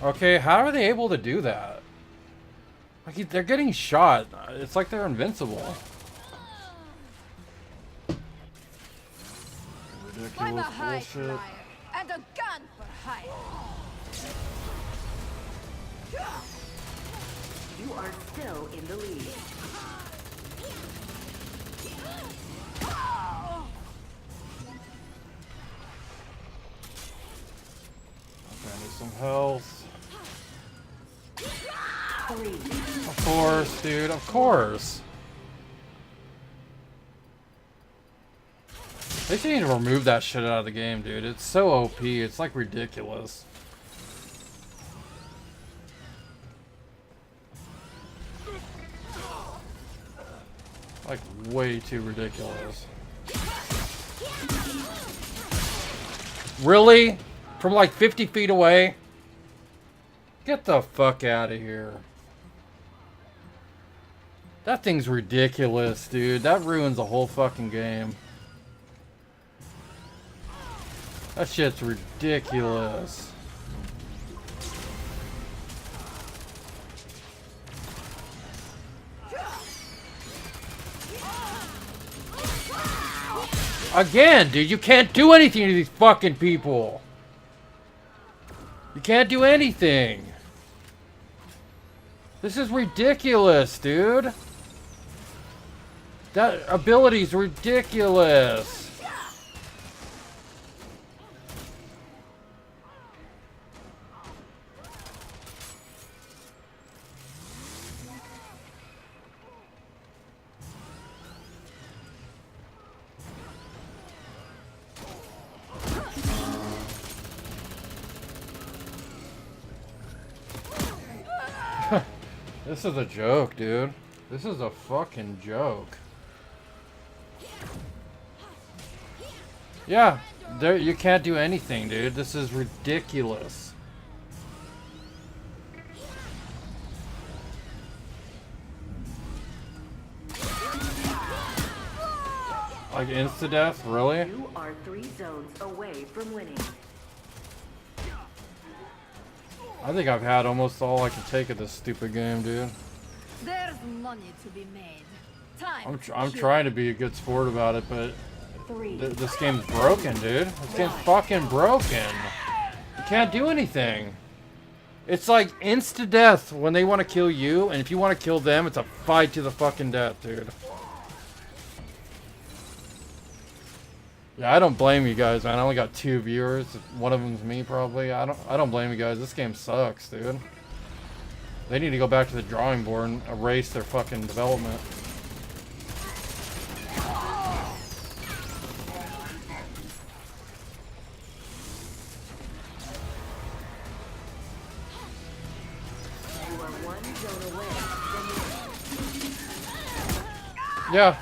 Okay, how are they able to do that? Like they're getting shot. It's like they're invincible. Ridiculous I'm a high bullshit. flyer and a gun for hire. You are still in the lead. Okay, I need some health. 3. Of course, dude. Of course. They should need to remove that shit out of the game, dude. It's so OP. It's like ridiculous. Like way too ridiculous. Really? From like 50 feet away? Get the fuck out of here. That thing's ridiculous, dude. That ruins the whole fucking game. That shit's ridiculous. Again, dude, you can't do anything to these fucking people. You can't do anything. This is ridiculous, dude. That ability's ridiculous. This is a joke, dude. This is a fucking joke. Yeah, there you can't do anything, dude. This is ridiculous. Like insta-death, really? You are 3 zones away from winning. I think I've had almost all I can take of this stupid game, dude. There's money to be made. Time. I'm trying to be a good sport about it, but 3. this game's broken, dude. This game's fucking broken. You can't do anything. It's like insta-death when they want to kill you, and if you want to kill them, it's a fight to the fucking death, dude. Yeah, I don't blame you guys, man. I only got 2 viewers. One of them's me, probably. I don't blame you guys. This game sucks, dude. They need to go back to the drawing board and erase their fucking development. You are 1 zone away from Yeah,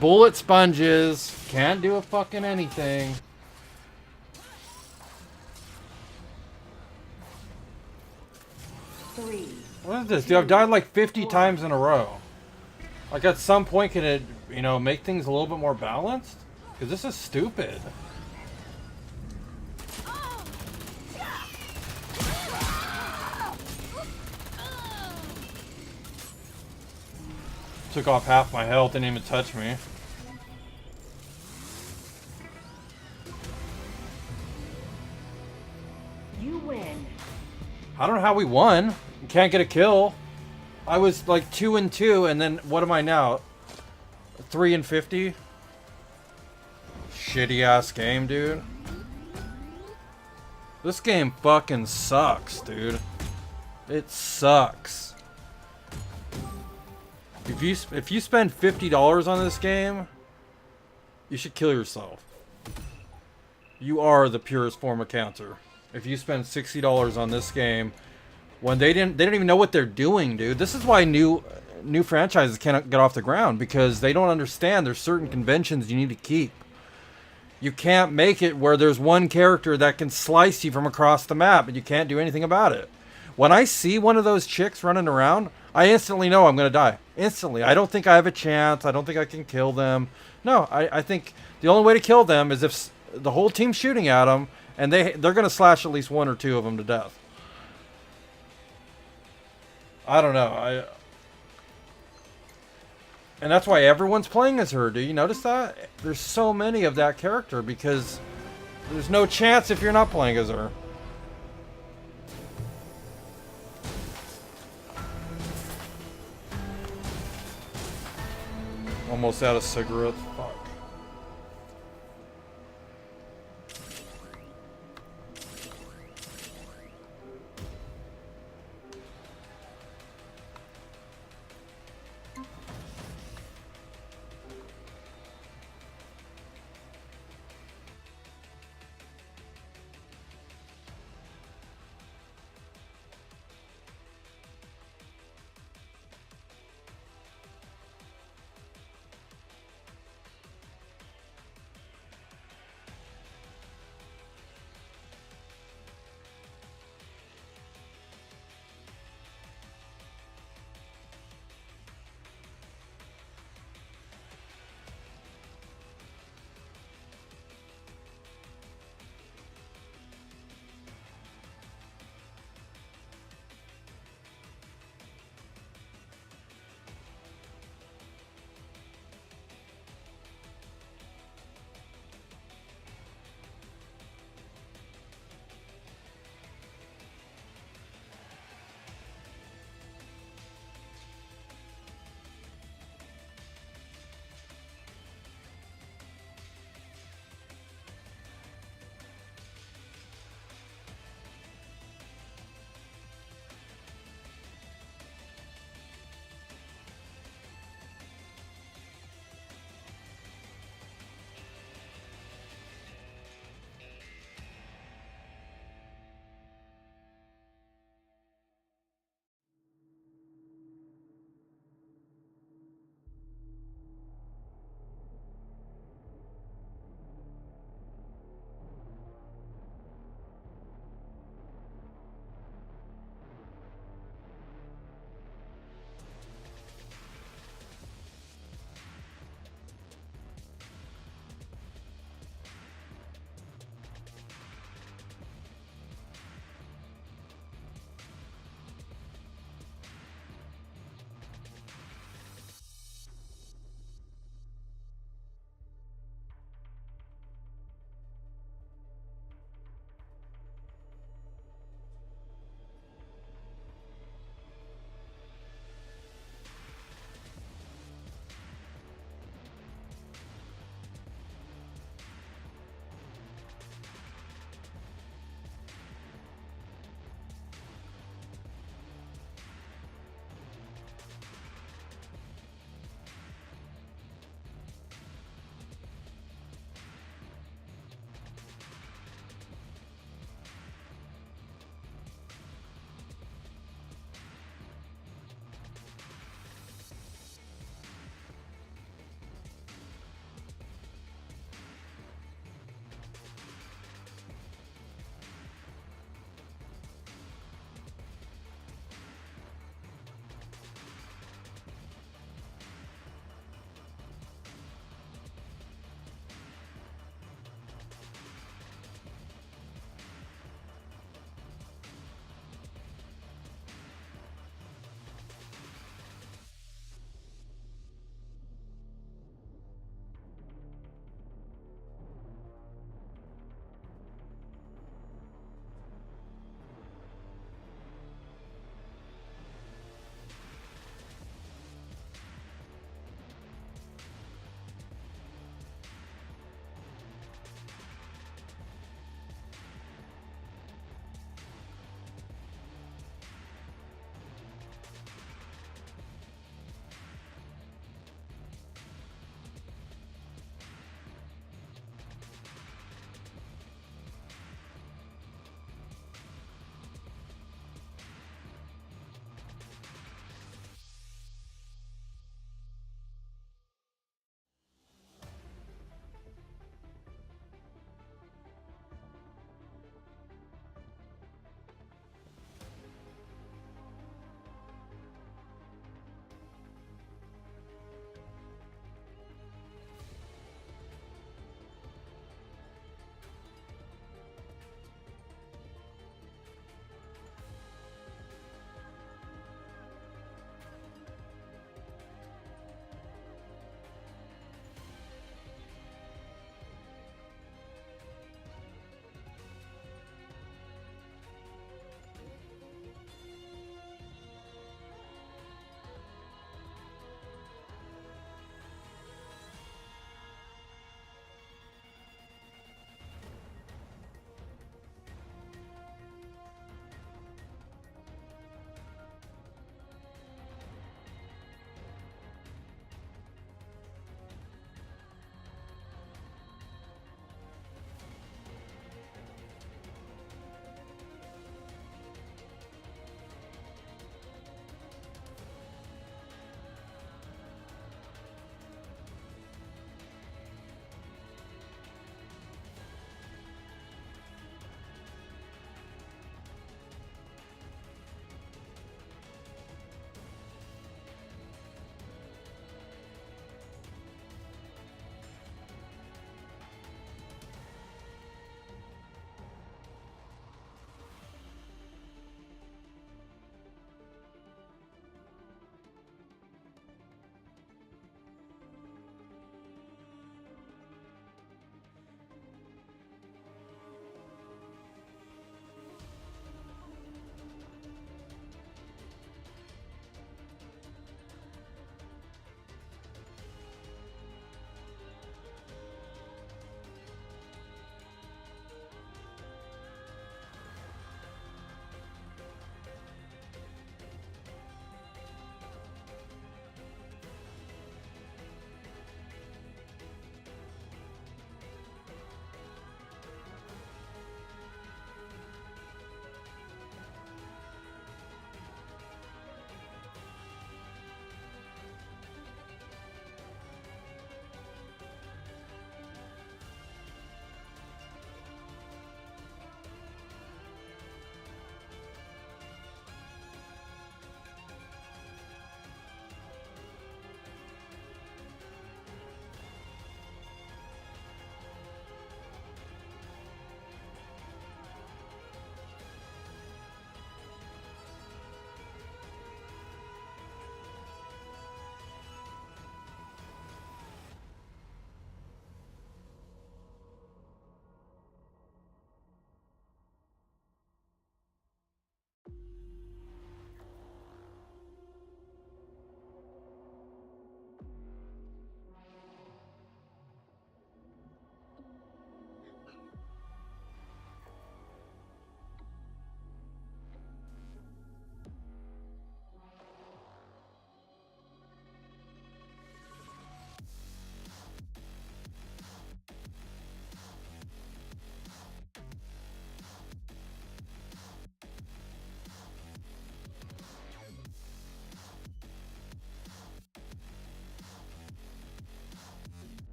bullet sponges. Can't do a fucking anything. the 3. What is this, dude? I've died like 50 times in a row. Like, at some point, can it, you know, make things a little bit more balanced? Because this is stupid. Took off half my health, didn't even touch me. You win. I don't know how we won. We can't get a kill. I was like 2-2, and then what am I now? 3-50? Shitty ass game, dude. This game fucking sucks, dude. It sucks. If you spend $50 on this game, you should kill yourself. You are the purest form of cancer. If you spend $60 on this game, when they don't even know what they're doing, dude. This is why new franchises cannot get off the ground, because they don't understand there's certain conventions you need to keep. You can't make it where there's one character that can slice you from across the map and you can't do anything about it. When I see one of those chicks running around, I instantly know I'm going to die. Instantly. I don't think I have a chance. I don't think I can kill them. No, I think the only way to kill them is if the whole team's shooting at them, and they're going to slash at least 1 or 2 of them to death. I don't know. And that's why everyone's playing as her. Do you notice that? There's so many of that character because there's no chance if you're not playing as her. Almost out of cigarettes. Fuck.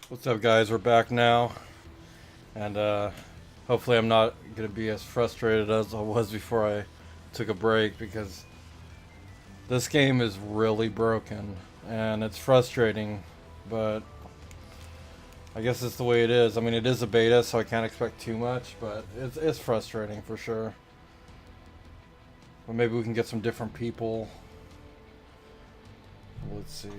What's up, guys? We're back now, and hopefully I'm not going to be as frustrated as I was before I took a break, because this game is really broken and it's frustrating, but I guess it's the way it is. I mean, it is a beta, so I can't expect too much, but it's frustrating for sure. But maybe we can get some different people. Let's see.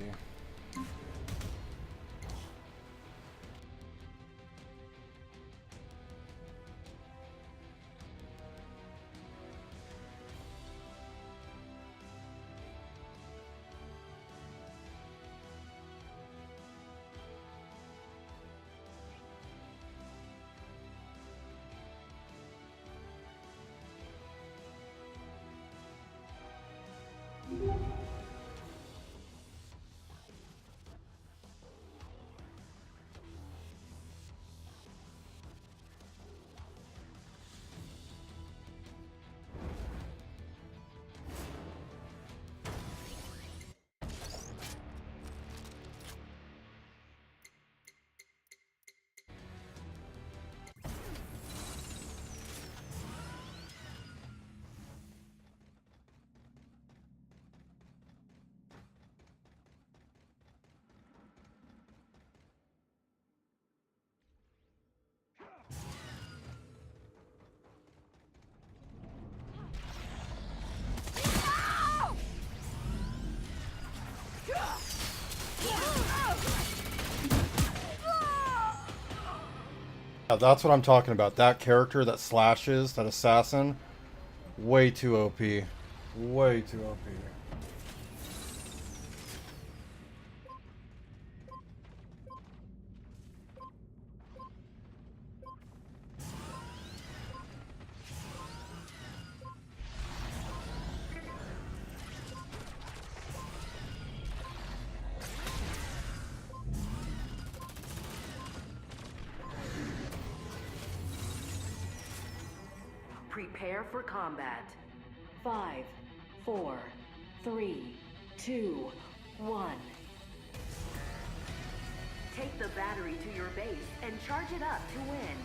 That's what I'm talking about. That character that slashes, that assassin, way too OP. Way too OP. Prepare for combat. 5, 4, 3, 2, 1. Take the battery to your base and charge it up to win.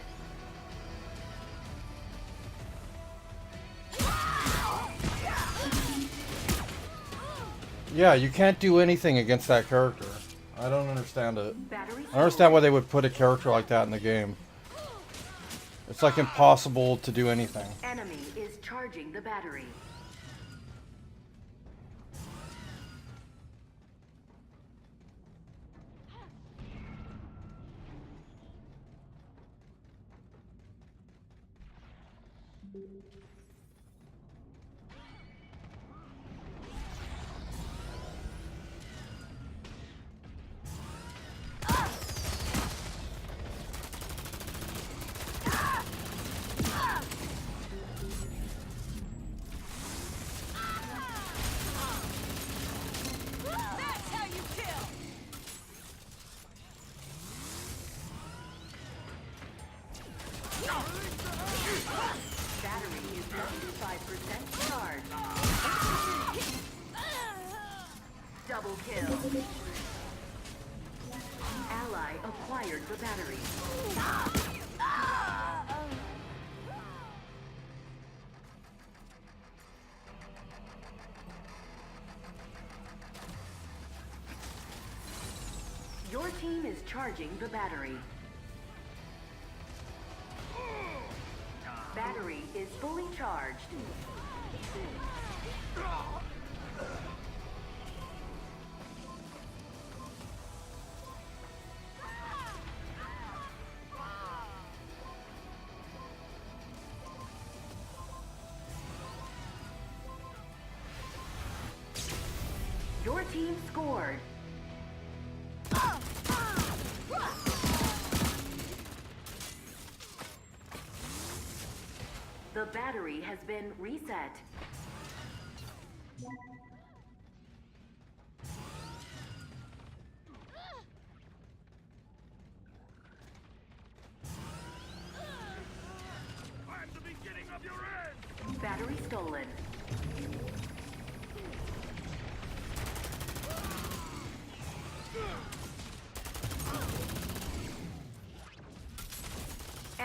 Yeah, you can't do anything against that character. I don't understand it. I don't understand why they would put a character like that in the game. It's like impossible to do anything. Enemy is charging the battery. That's how you kill! Battery is 75% charged. Double kill. Ally acquired the battery. Your team is charging the battery. Battery is fully charged. Your team scored. The battery has been reset. I'm the beginning of your end! Battery stolen.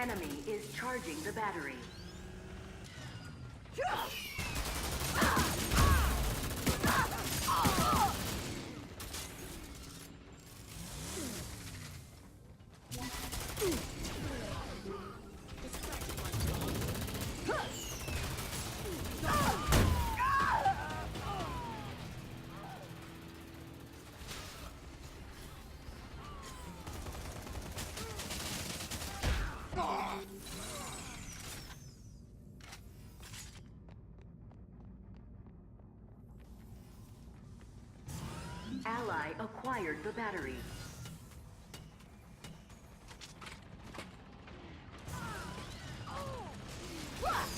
Enemy is charging the battery. Ally acquired the battery.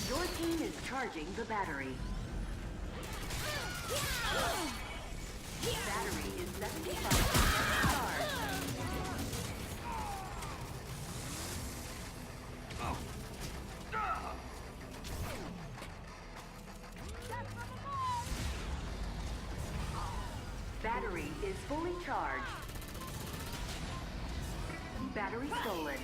Your team is charging the battery. Battery is 75% charged. Battery is fully charged. Battery stolen.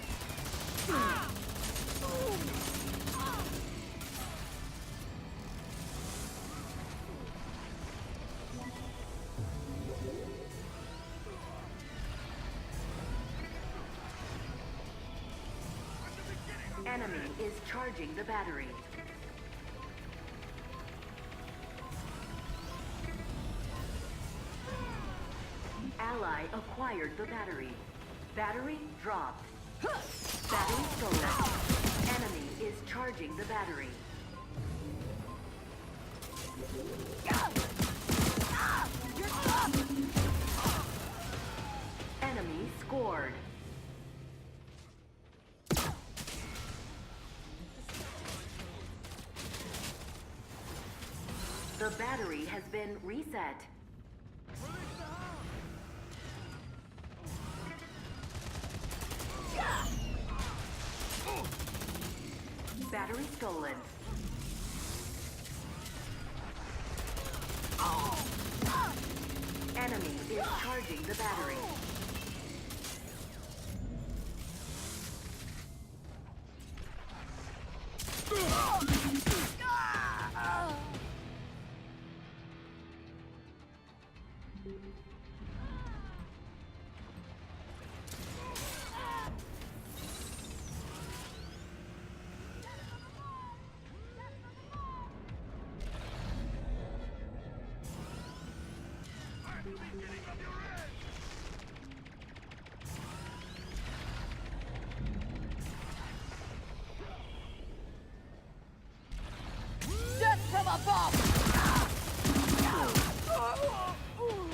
Enemy is charging the battery. Ally acquired the battery. Battery dropped. Battery stolen. Enemy is charging the battery. Enemy scored. The battery has been reset. Battery stolen. Enemy is charging the battery. Death from above!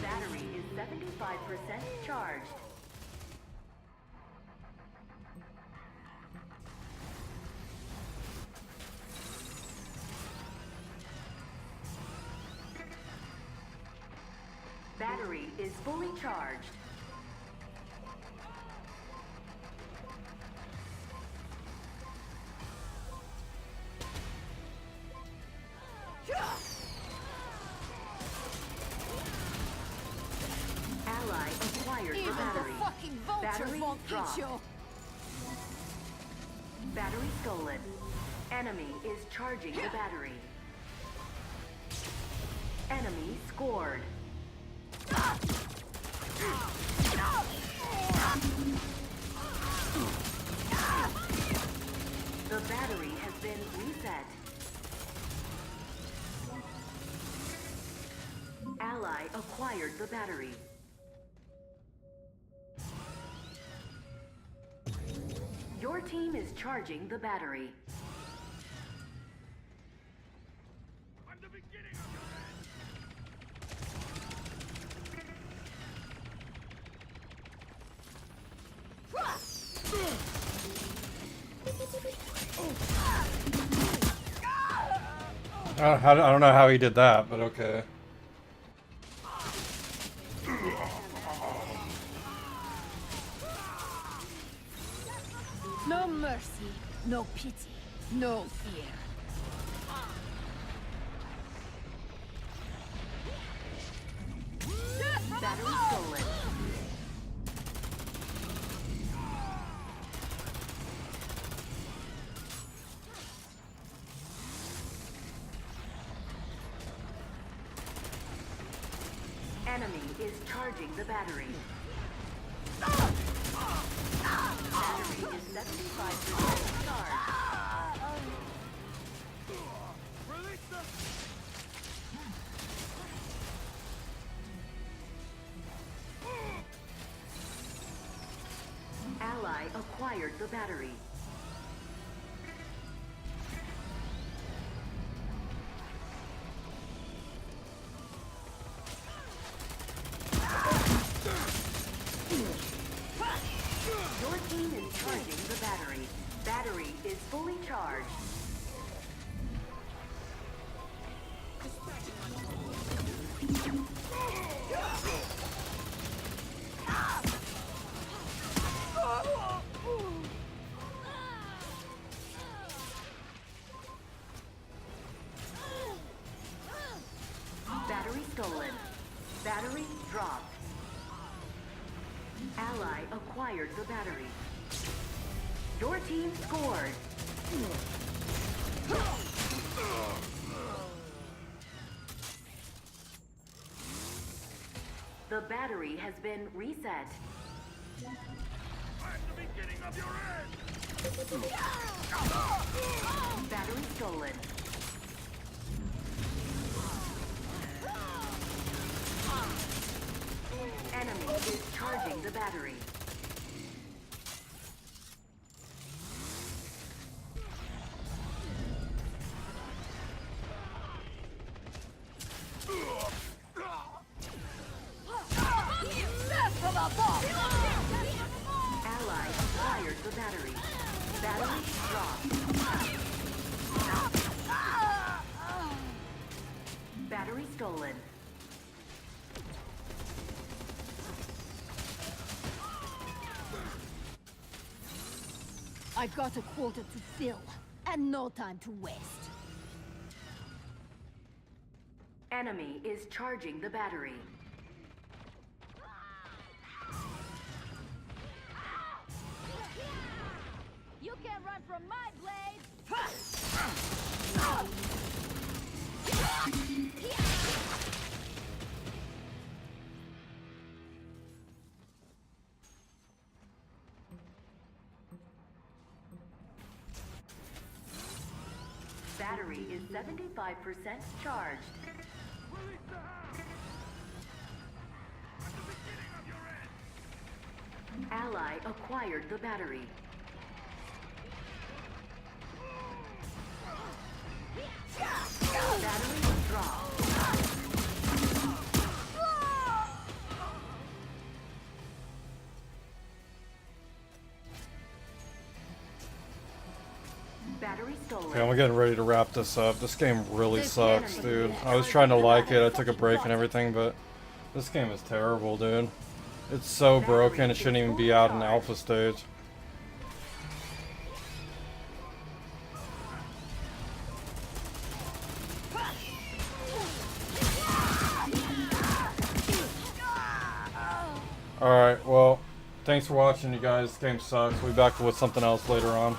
Battery is 75% charged. Battery is fully charged. Ally acquired Even the battery. the fucking vultures Battery won't dropped. get you! Battery stolen. Enemy is charging the battery. Enemy scored. The battery has been reset. Ally acquired the battery. Your team is charging the battery. I'm the beginning of your end. I don't know how he did that, but okay. No mercy, no pity, no fear. Battery stolen. Enemy is charging the battery. Battery is 75% charged. Release them! Ally acquired the battery. Your team is charging the battery. Battery is fully charged. Battery stolen. Battery dropped. Ally acquired the battery. Your team scored. The battery has been reset. I'm the beginning of your end! Battery stolen. Enemy is charging the battery. Ally acquired the battery. Battery dropped. Battery stolen. I got a quota to fill, and no time to waste. Enemy is charging the battery. You can't run from my blade! Battery is 75% charged. Release the hound! I'm the beginning of your end! Ally acquired the battery. Battery dropped. Battery stolen. Okay, I'm getting ready to wrap this up. This game really sucks, dude. I was trying to like it. I took a break and everything, but this game is terrible, dude. It's so broken. It shouldn't even be out in alpha stage. Alright, well, thanks for watching, you guys. This game sucks. We'll be back with something else later on.